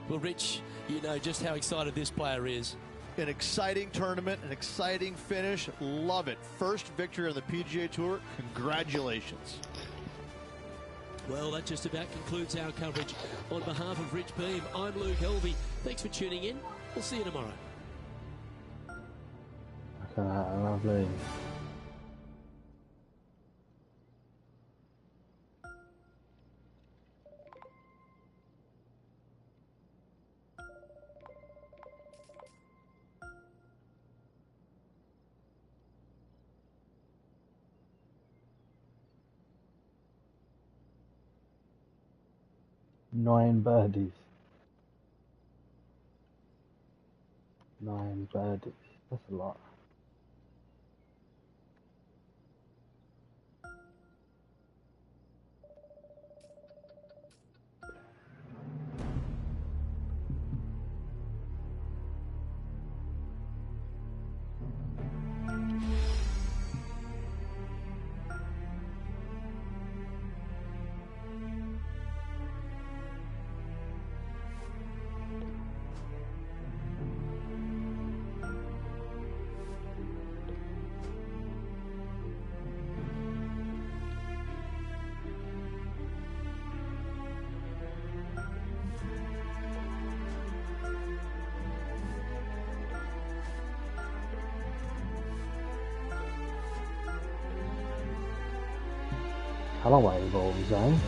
Well, Rich, you know just how excited this player is. An exciting tournament, an exciting finish. Love it. First victory on the PGA Tour. Congratulations. Well, that just about concludes our coverage. On behalf of Rich Beam, I'm Luke Helvey. Thanks for tuning in. We'll see you tomorrow. Lovely. Nine birdies. 9 birdies. That's a lot. Callaway balls, eh?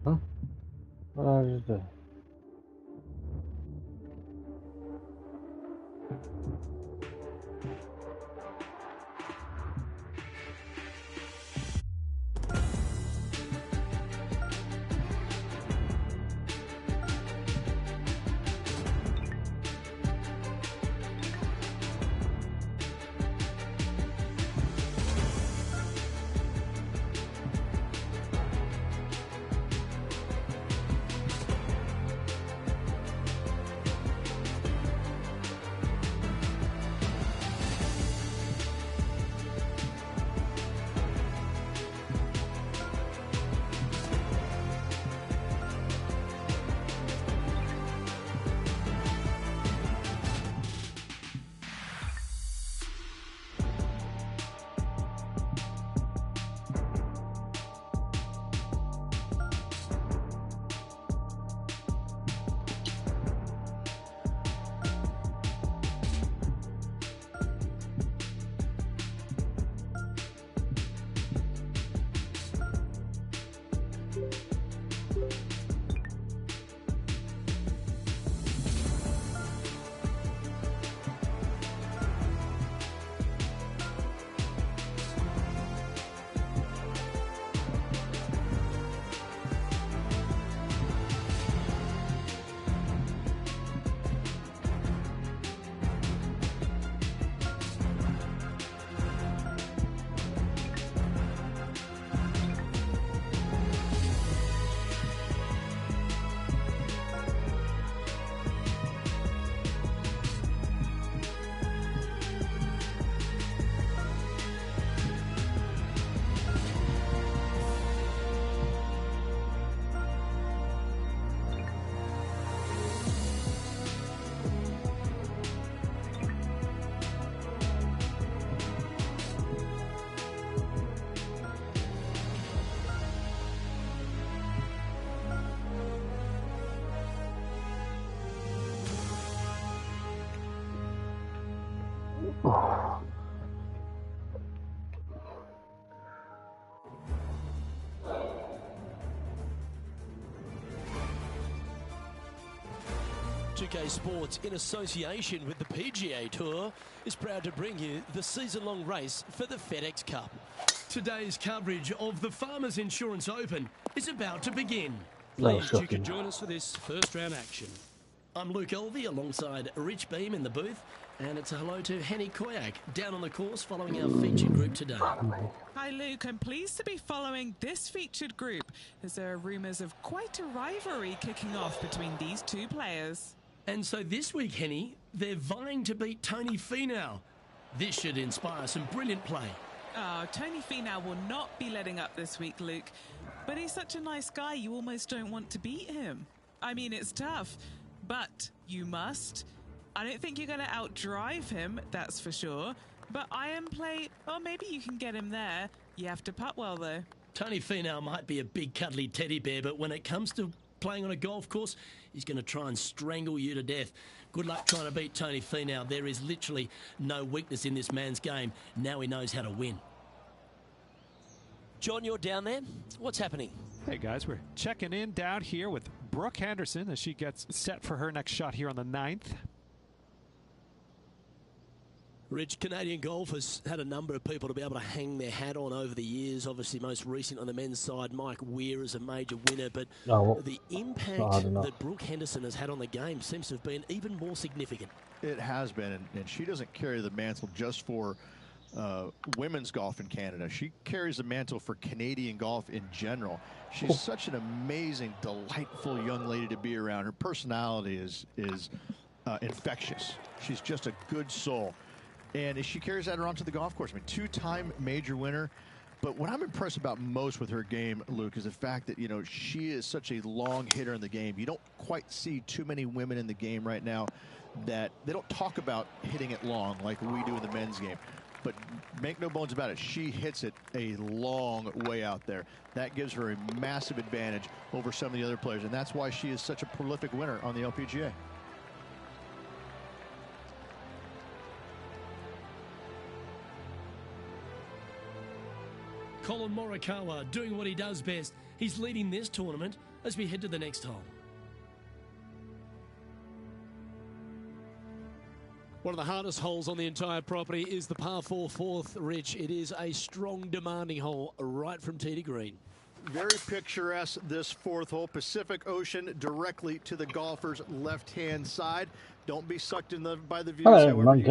Huh? What did I just do? Oh. 2K Sports, in association with the PGA Tour, is proud to bring you the season-long race for the FedEx Cup. Today's coverage of the Farmers Insurance Open is about to begin. Pleased you could join us for this first-round action. I'm Luke Elvey alongside Rich Beam in the booth, and it's a hello to Henny Koyak down on the course following our featured group today. Hi Luke, I'm pleased to be following this featured group as there are rumours of quite a rivalry kicking off between these two players. And so this week, Henny, they're vying to beat Tony Finau. This should inspire some brilliant play. Oh, Tony Finau will not be letting up this week, Luke. But he's such a nice guy, you almost don't want to beat him. I mean, it's tough, but you must. I don't think you're going to outdrive him, that's for sure. But iron play, oh, maybe you can get him there. You have to putt well, though. Tony Finau might be a big cuddly teddy bear, but when it comes to playing on a golf course, he's going to try and strangle you to death. Good luck trying to beat Tony Finau. There is literally no weakness in this man's game. Now he knows how to win. John, you're down there. What's happening? Hey guys, we're checking in down here with Brooke Henderson as she gets set for her next shot here on the 9th. Rich, Canadian golf has had a number of people to be able to hang their hat on over the years. Obviously, most recent on the men's side, Mike Weir is a major winner. But the impact that Brooke Henderson has had on the game seems to have been even more significant. It has been, and she doesn't carry the mantle just for women's golf in Canada. She carries the mantle for Canadian golf in general. She's such an amazing, delightful young lady to be around. Her personality is infectious. She's just a good soul. And she carries that around to the golf course. I mean, two-time major winner. But what I'm impressed about most with her game, Luke, is the fact that, you know, she is such a long hitter in the game. You don't quite see too many women in the game right now that they don't talk about hitting it long like we do in the men's game. But make no bones about it, she hits it a long way out there. That gives her a massive advantage over some of the other players. And that's why she is such a prolific winner on the LPGA. Colin Morikawa doing what he does best. He's leading this tournament as we head to the next hole. One of the hardest holes on the entire property is the par 4 fourth, Rich. It is a strong, demanding hole right from tee to green. Very picturesque, this fourth hole. Pacific Ocean directly to the golfer's left-hand side. Don't be sucked in by the views, however. You want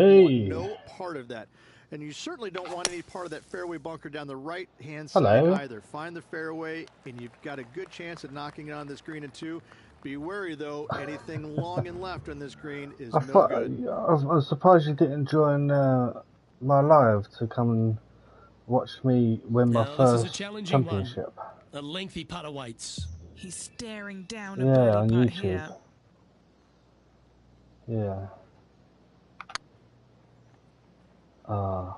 no part of that. And you certainly don't want any part of that fairway bunker down the right-hand side either. Find the fairway, and you've got a good chance at knocking it on this green in 2. Be wary, though. Anything long and left on this green is no good. I was surprised you didn't join my live to come and watch me win my first championship. A lengthy putt awaits. He's staring down a birdie on putt YouTube. here. Yeah. Oh,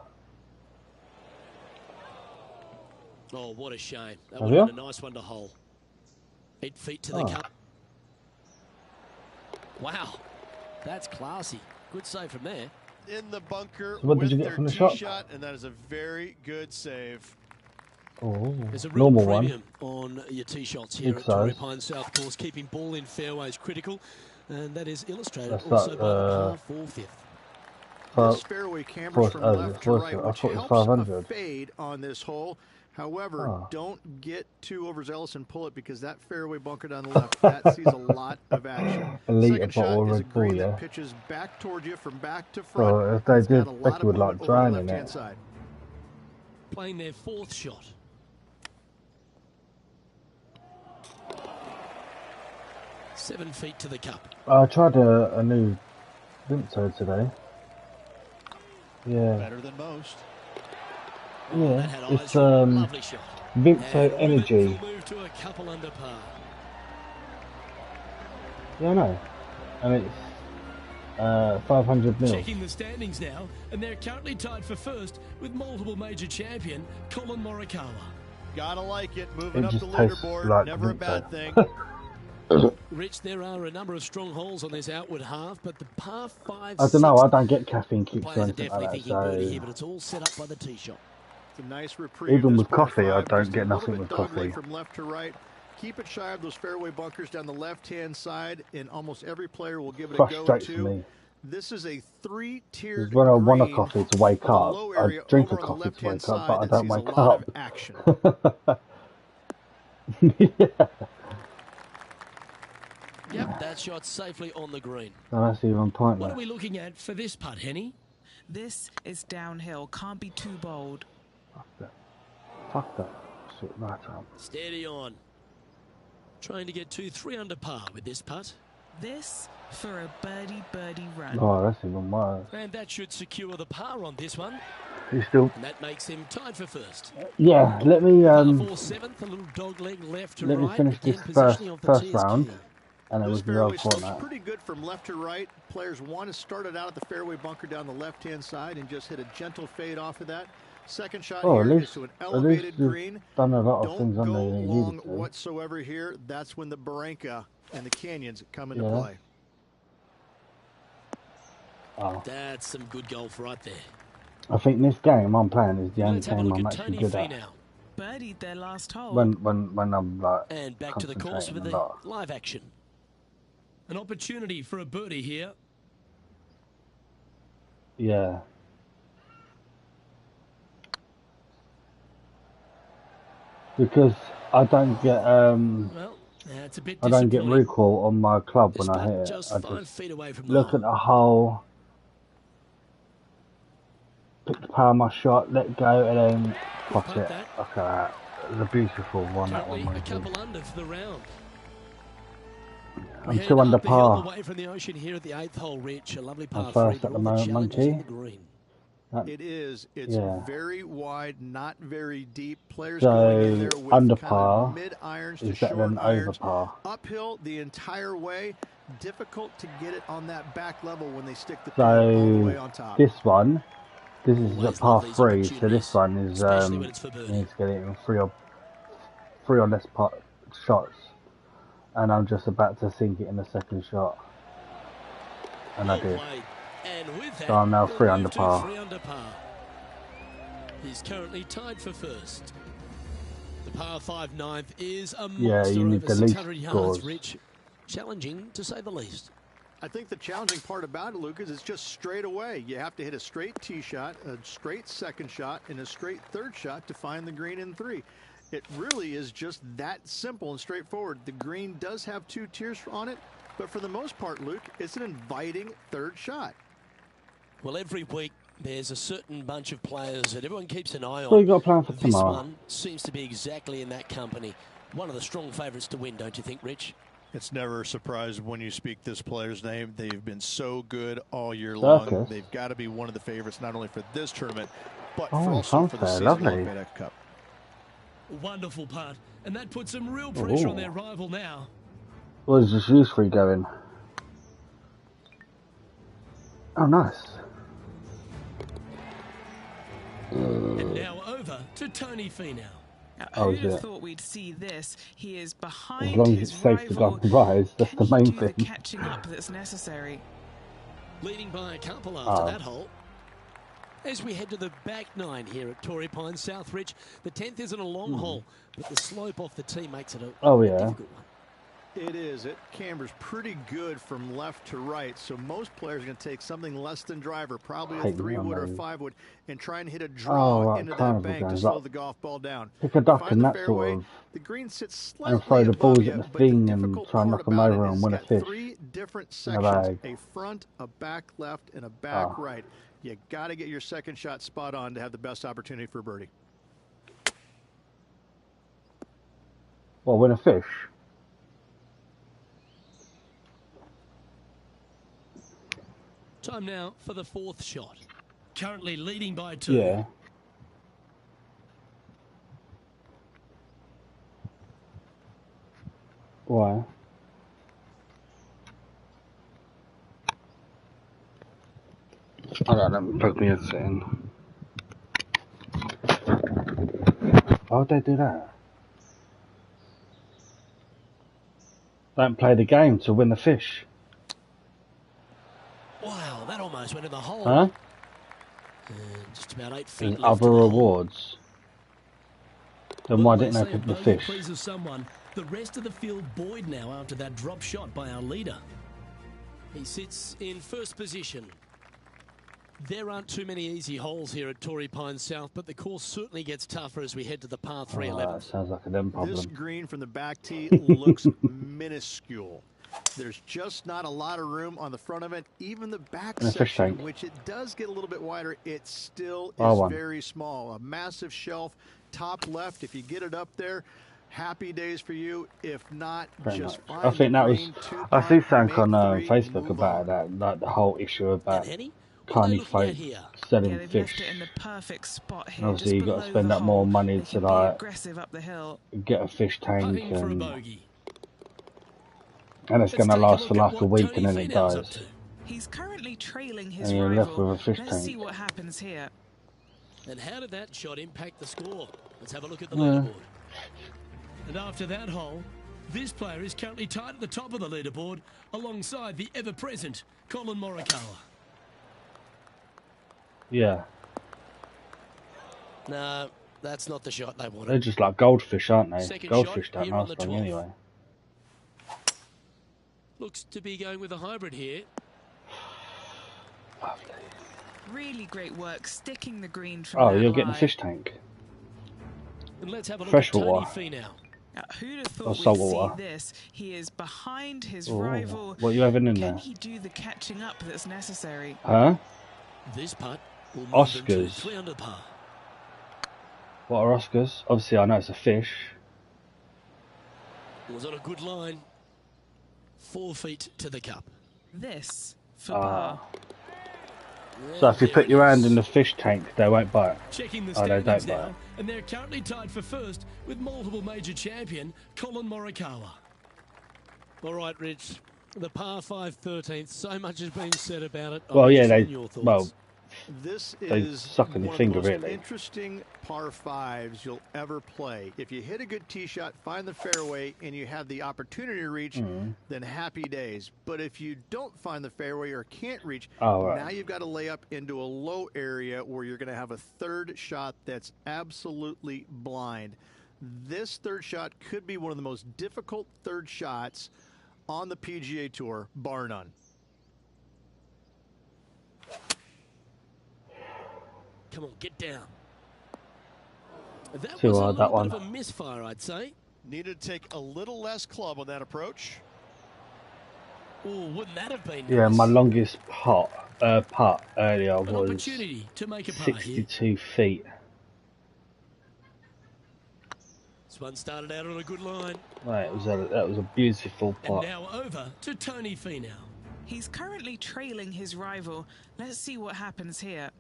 what a shame. That would have been a nice one to hole. 8 feet to the cup. Wow, that's classy. Good save from there. In the bunker So what with did you get their from the tee shot? and that is a very good save. Oh, there's a real normal premium one. on your tee shots here at Torrey Pines South Course. Keeping ball in fairways critical, and that is illustrated also by the par 4 fifth. This fairway cambers from left to right, which helps a fade on this hole. However, don't get too overzealous and pull it because that fairway bunker down the left, that sees a lot of action. Second shot is a green that pitches back toward you from back to front. So if they did, Becky would like drown in it. Playing their 4th shot. Seven feet to the cup. I tried a new Vimto today. Yeah. Better than most. Yeah, it's Vimto Energy. Move to a couple under par. Yeah, I know. And it's 500 mil. Checking the standings now, and they're currently tied for first with multiple major champion Colin Morikawa. Gotta like it. Moving up the leaderboard, like never a bad thing. Rich, there are a number of strong holes on this outward half, but the par 5. I don't know. I don't get caffeine kicks or anything like that. So here, but it's all set up by the tee shot. It's a nice reprieve. Even with coffee, I don't get nothing with coffee. From left to right. Keep it shy of those fairway bunkers down the left-hand side, and almost every player will give it a go too. This is a 3-tiered. When I want a coffee to wake up, I drink a coffee to wake up, but I don't wake up. Action. Yeah. Yep, that shot safely on the green. No, that's even pointless. What are we looking at for this putt, Henny? This is downhill. Can't be too bold. Fuck that. Shit, right up. Steady on. Trying to get 2-3 under par with this putt. This for a birdie run. Oh, that's even worse. And that should secure the par on this one. He's still. And that makes him tied for first. Yeah, let me. Par 4 seventh, a little dog leg left to let right. me finish this first round. And it was the old format. Pretty good from left to right. Players want to start it out at the fairway bunker down the left-hand side and just hit a gentle fade off of that. Second shot Oh, here is to an elevated green. Done a lot of things Don't on go there long whatsoever here. That's when the Barranca and the canyons come into play. Oh. That's some good golf right there. I think this game I'm playing is the only game I'm actually good at. Birdied their last hole. When I'm like and back to the course for the live action. An opportunity for a birdie here. Yeah. Because I don't get well, it's a bit I don't get recoil on my club when I hit it. Just I 5 feet away from look at the hole, pick the power of my shot, let go, and then pot it. Okay, it's a beautiful one. That one. A couple under for the round. I'm 2 under par. Away from the ocean here at the 8th hole, Rich. A lovely par I'm first at the moment, Monkey. It is. It's very wide, not very deep. Players so going in there with under kind par of mid irons to is better short than irons. over par. Uphill the entire way. Difficult to get it on that back level when they stick the so all the way on top. This is a par 3. So this one is needs to get it in 3 or less shots, and I'm just about to sink it in the second shot, and I did. So I'm now 3 under par. He's currently tied for first. The par 5 ninth is a monster. Yeah, you need the least scores. Rich. Challenging to say the least. I think the challenging part about it, Lucas, is just straight away. You have to hit a straight tee shot, a straight second shot, and a straight third shot to find the green in 3. It really is just that simple and straightforward. The green does have 2 tiers on it, but for the most part, Luke, it's an inviting third shot. Well, every week there's a certain bunch of players that everyone keeps an eye on. So you got a plan for tomorrow? This one seems to be exactly in that company. One of the strong favourites to win, don't you think, Rich? It's never a surprise when you speak this player's name. They've been so good all year long. They've got to be one of the favorites, not only for this tournament, but also for the season-long FedEx Cup. Wonderful putt, and that puts some real pressure on their rival now. What is this use free going? Oh, nice. And now over to Tony Finau. Who'd have thought we'd see this? He is behind as long as his it's safe to rival. go and rise, that's the main thing. The catching up that's necessary. Leading by a couple after that hole. As we head to the back 9 here at Torrey Pines South Ridge, the 10th isn't a long hole, but the slope off the tee makes it a difficult one. It is. It cambers pretty good from left to right, so most players are going to take something less than driver, probably a 3-wood or a 5-wood, and try and hit a draw into that bank to slow the golf ball down. Pick a duck and that sort of, the green sits slightly and throw the balls you, at the thing and try and knock them over and win a fish. 3 different sections, a front, a back left, and a back right. You got to get your second shot spot on to have the best opportunity for a birdie. Well, win a fish. Time now for the 4th shot. Currently leading by 2. Yeah. Why? Alright, let me plug me headset in. Why would they do that? Don't play the game to win the fish. Wow, that almost went in the hole. Huh? Just about 8 feet and left other rewards. Then why didn't I pick the fish? Someone. The rest of the field buoyed now after that drop shot by our leader. He sits in first position. There aren't too many easy holes here at Torrey Pines South, but the course certainly gets tougher as we head to the par 3 11. Sounds like a them problem. This green from the back tee looks minuscule. There's just not a lot of room on the front of it. Even the back section, which it does get a little bit wider, it still is very small. A massive shelf, top left. If you get it up there, happy days for you. If not, just find I think that was. I see something on Facebook about that, like the whole issue about can't fight selling fish. In the perfect spot here, obviously, you got to spend that more money to like up the hill. get a fish tank and it's going to last for like a week and then it dies. He's currently trailing his and you're rival. left with a fish Let's tank. see what happens here. And how did that shot impact the score? Let's have a look at the leaderboard. And after that hole, this player is currently tied at the top of the leaderboard alongside the ever-present Colin Morikawa. Yeah. No, that's not the shot they wanted. They're just like goldfish, aren't they? Second Goldfish shot don't here on last the long 12th. anyway. Looks to be going with a hybrid here. Really great work sticking the green from Oh, that you're getting lie. a fish tank. And let's have a look Fresh at Tony water. Finau. Who'd have Or thought salt we'd see water. this? He is behind his Oh, rival. what are you having in Can there? he do the catching up that's necessary? Huh? This putt will move them to Oscars. 3 under par. What are Oscars? Obviously, I know it's a fish. It was on a good line. 4 feet to the cup. This for par. So if you put your hand in the fish tank, they won't bite. Checking the Oh, they standings don't now, bite. and they're currently tied for first with multiple major champion Colin Morikawa. All right, Rich, the par 5 13th. So much has been said about it. Well, yeah, Just they. on your thoughts. Well, This They is suck on your one finger, of the most really. interesting par 5s you'll ever play. If you hit a good tee shot, find the fairway, and you have the opportunity to reach, then happy days. But if you don't find the fairway or can't reach, Oh, right. now you've got to lay up into a low area where you're going to have a third shot that's absolutely blind. This third shot could be one of the most difficult third shots on the PGA Tour, bar none. Come on, get down. That Too was a hard, little that one. bit of a misfire, I'd say. Needed to take a little less club on that approach. Oh, wouldn't that have been yeah, nice? my longest putt earlier An was opportunity to make a par here. 62 feet. This one started out on a good line. Right, that was a beautiful And putt. now over to Tony Finau. He's currently trailing his rival. Let's see what happens here.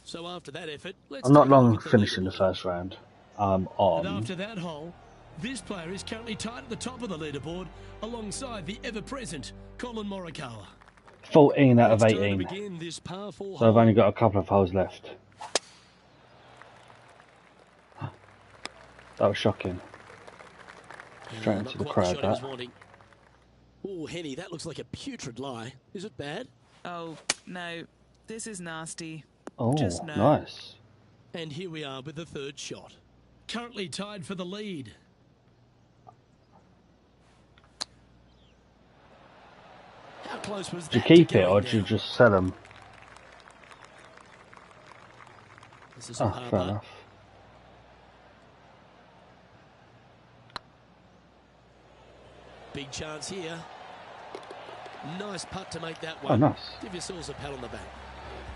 So after that effort, let's I'm not take a look long at the finishing the leaderboard. first round. I'm And on. after that hole, this player is currently tied at the top of the leaderboard alongside the ever-present Colin Morikawa. 14 out of It's time to 18. begin this par 4 So I've hole. only got a couple of holes left. That was shocking. Straight Not into the quite crowd, shot he was that. wanting. Oh, Henny, that looks like a putrid lie. Is it bad? Oh, no. This is nasty. Oh, Just no. nice. And here we are with the third shot. Currently tied for the lead. How close was that? Do you keep to it or going do you now? just sell them? This is a Oh, par fair putt. enough. Big chance here. Nice putt to make that Oh, one. nice. Give yourselves a pat on the back.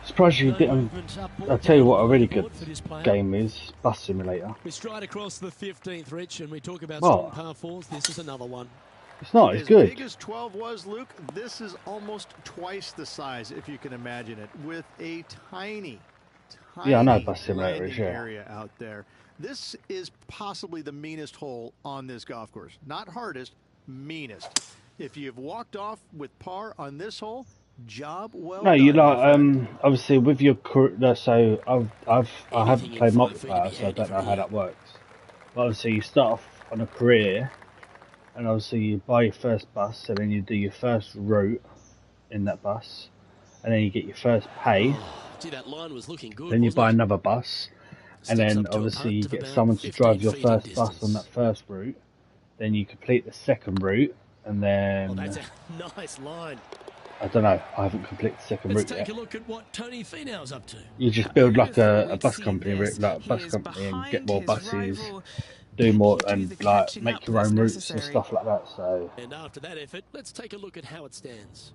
Surprised you No didn't. movement up or I'll tell you down what a on really the good board for this player. game is. Bus Simulator. We stride across the 15th, Rich, and we talk about What? strong par 4s. This is another one. It's not, it's As good. big as 12 was, Luke, this is almost twice the size, if you can imagine it, with a tiny Yeah, I know Bus Simulator landing is, yeah. area out there. This is possibly the meanest hole on this golf course. Not hardest, meanest. If you've walked off with par on this hole, job well No, done. you my like friend. obviously with your career. So I haven't Anything in played 5 feet multiplayer, to be so I handy don't know from how here. that works. But obviously you start off on a career, and obviously you buy your first bus, and then you do your first route in that bus, and then you get your first pay. Gee, that line was looking good. Then you wasn't buy it? another bus, and Steps then up to a obviously putt you of get about someone to 15 drive your feet in first bus on distance. that first route. Then you complete the second route, and then Oh, that's a nice line. I don't know. I haven't completed the second Let's route take yet. a look at what Tony Finau's up to. You just build like Who'd have thought a we'd bus see company, this? like He bus is company, and behind get more his buses, rival. do Can more, he do and the like catching make up your own that's routes and necessary? stuff like that. So And after that effort, let's take a look at how it stands.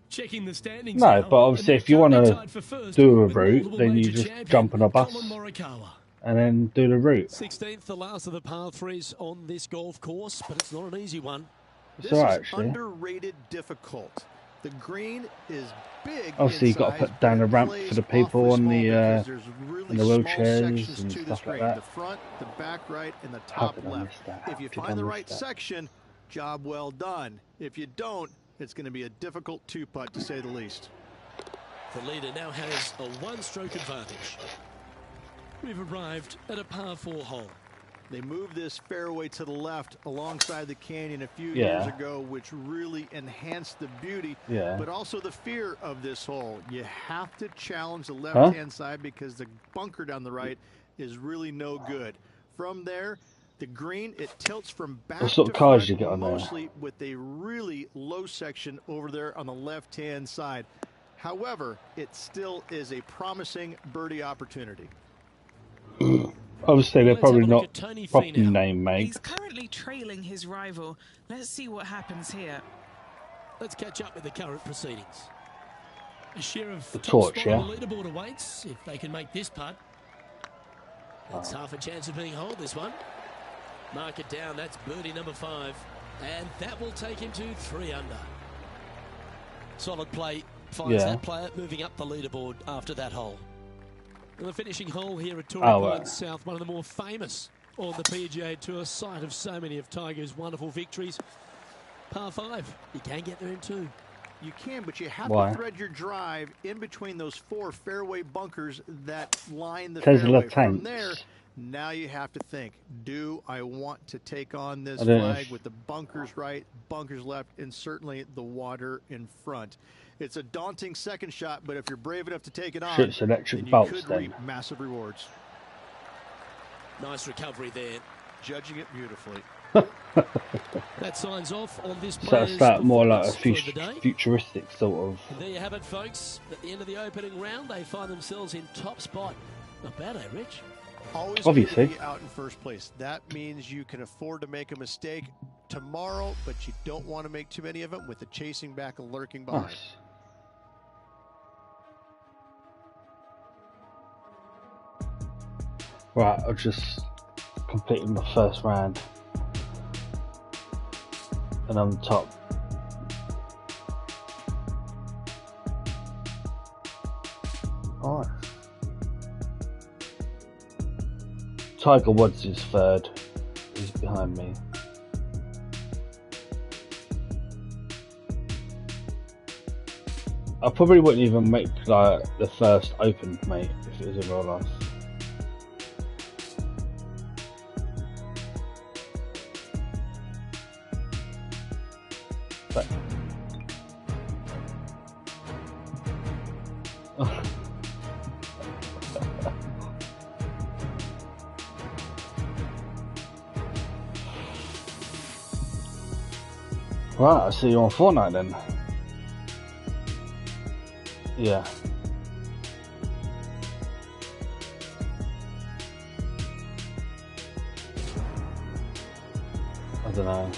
Checking the standings no, now, but obviously and if you they're want currently to tied for first do a with route, multiple then you major just champion jump on a bus Colin Morikawa. and then do the route. 16th, the last of the par 3s on this golf course, but it's not an easy one. It's This alright is actually. underrated difficult. The green is big. Obviously, in you've got to size, put down but a it ramp plays for the people awfully on small the, because there's really on the small wheelchairs sections and to this stuff like green. that. The front, the back right, and the How top did I left. miss that? If How you did I find the miss right that? section, job well done. If you don't, it's going to be a difficult two-putt to say the least. The leader now has a one-stroke advantage. We've arrived at a par 4 hole. They moved this fairway to the left alongside the canyon a few years ago, which really enhanced the beauty, but also the fear of this hole. You have to challenge the left-hand side because the bunker down the right is really no good. From there, the green, it tilts from back to front, mostly with a really low section over there on the left-hand side. However, it still is a promising birdie opportunity. Obviously, they're probably not properly named, mate. He's currently trailing his rival. Let's see what happens here. Let's catch up with the current proceedings. A share of the top torch, spot on the leaderboard awaits if they can make this putt. That's half a chance of being holed, this one. Mark it down. That's birdie number 5. And that will take him to 3 under. Solid play finds that player moving up the leaderboard after that hole. And the finishing hole here at Torrey Pines South, one of the more famous on the PGA Tour, site of so many of Tiger's wonderful victories. Par 5, you can get there in 2. You can, but you have to thread your drive in between those 4 fairway bunkers that line the fairway. From there, now you have to think, do I want to take on this flag with the bunkers right, bunkers left, and certainly the water in front? It's a daunting second shot, but if you're brave enough to take it on, then you could reap massive rewards. Nice recovery there. Judging it beautifully. That signs off on this so it's that more like a futuristic sort of. And there you have it, folks. At the end of the opening round, they find themselves in top spot. Not bad, eh, Rich? Always obviously be out in first place. That means you can afford to make a mistake tomorrow, but you don't want to make too many of them with the chasing back and lurking behind. Nice. Right, I've just completed my first round and I'm top. Nice. Tiger Woods is 3rd. He's behind me. I probably wouldn't even make like the first Open, mate, if it was in real life. But right, I'll see you on Fortnite then. Yeah. I don't know.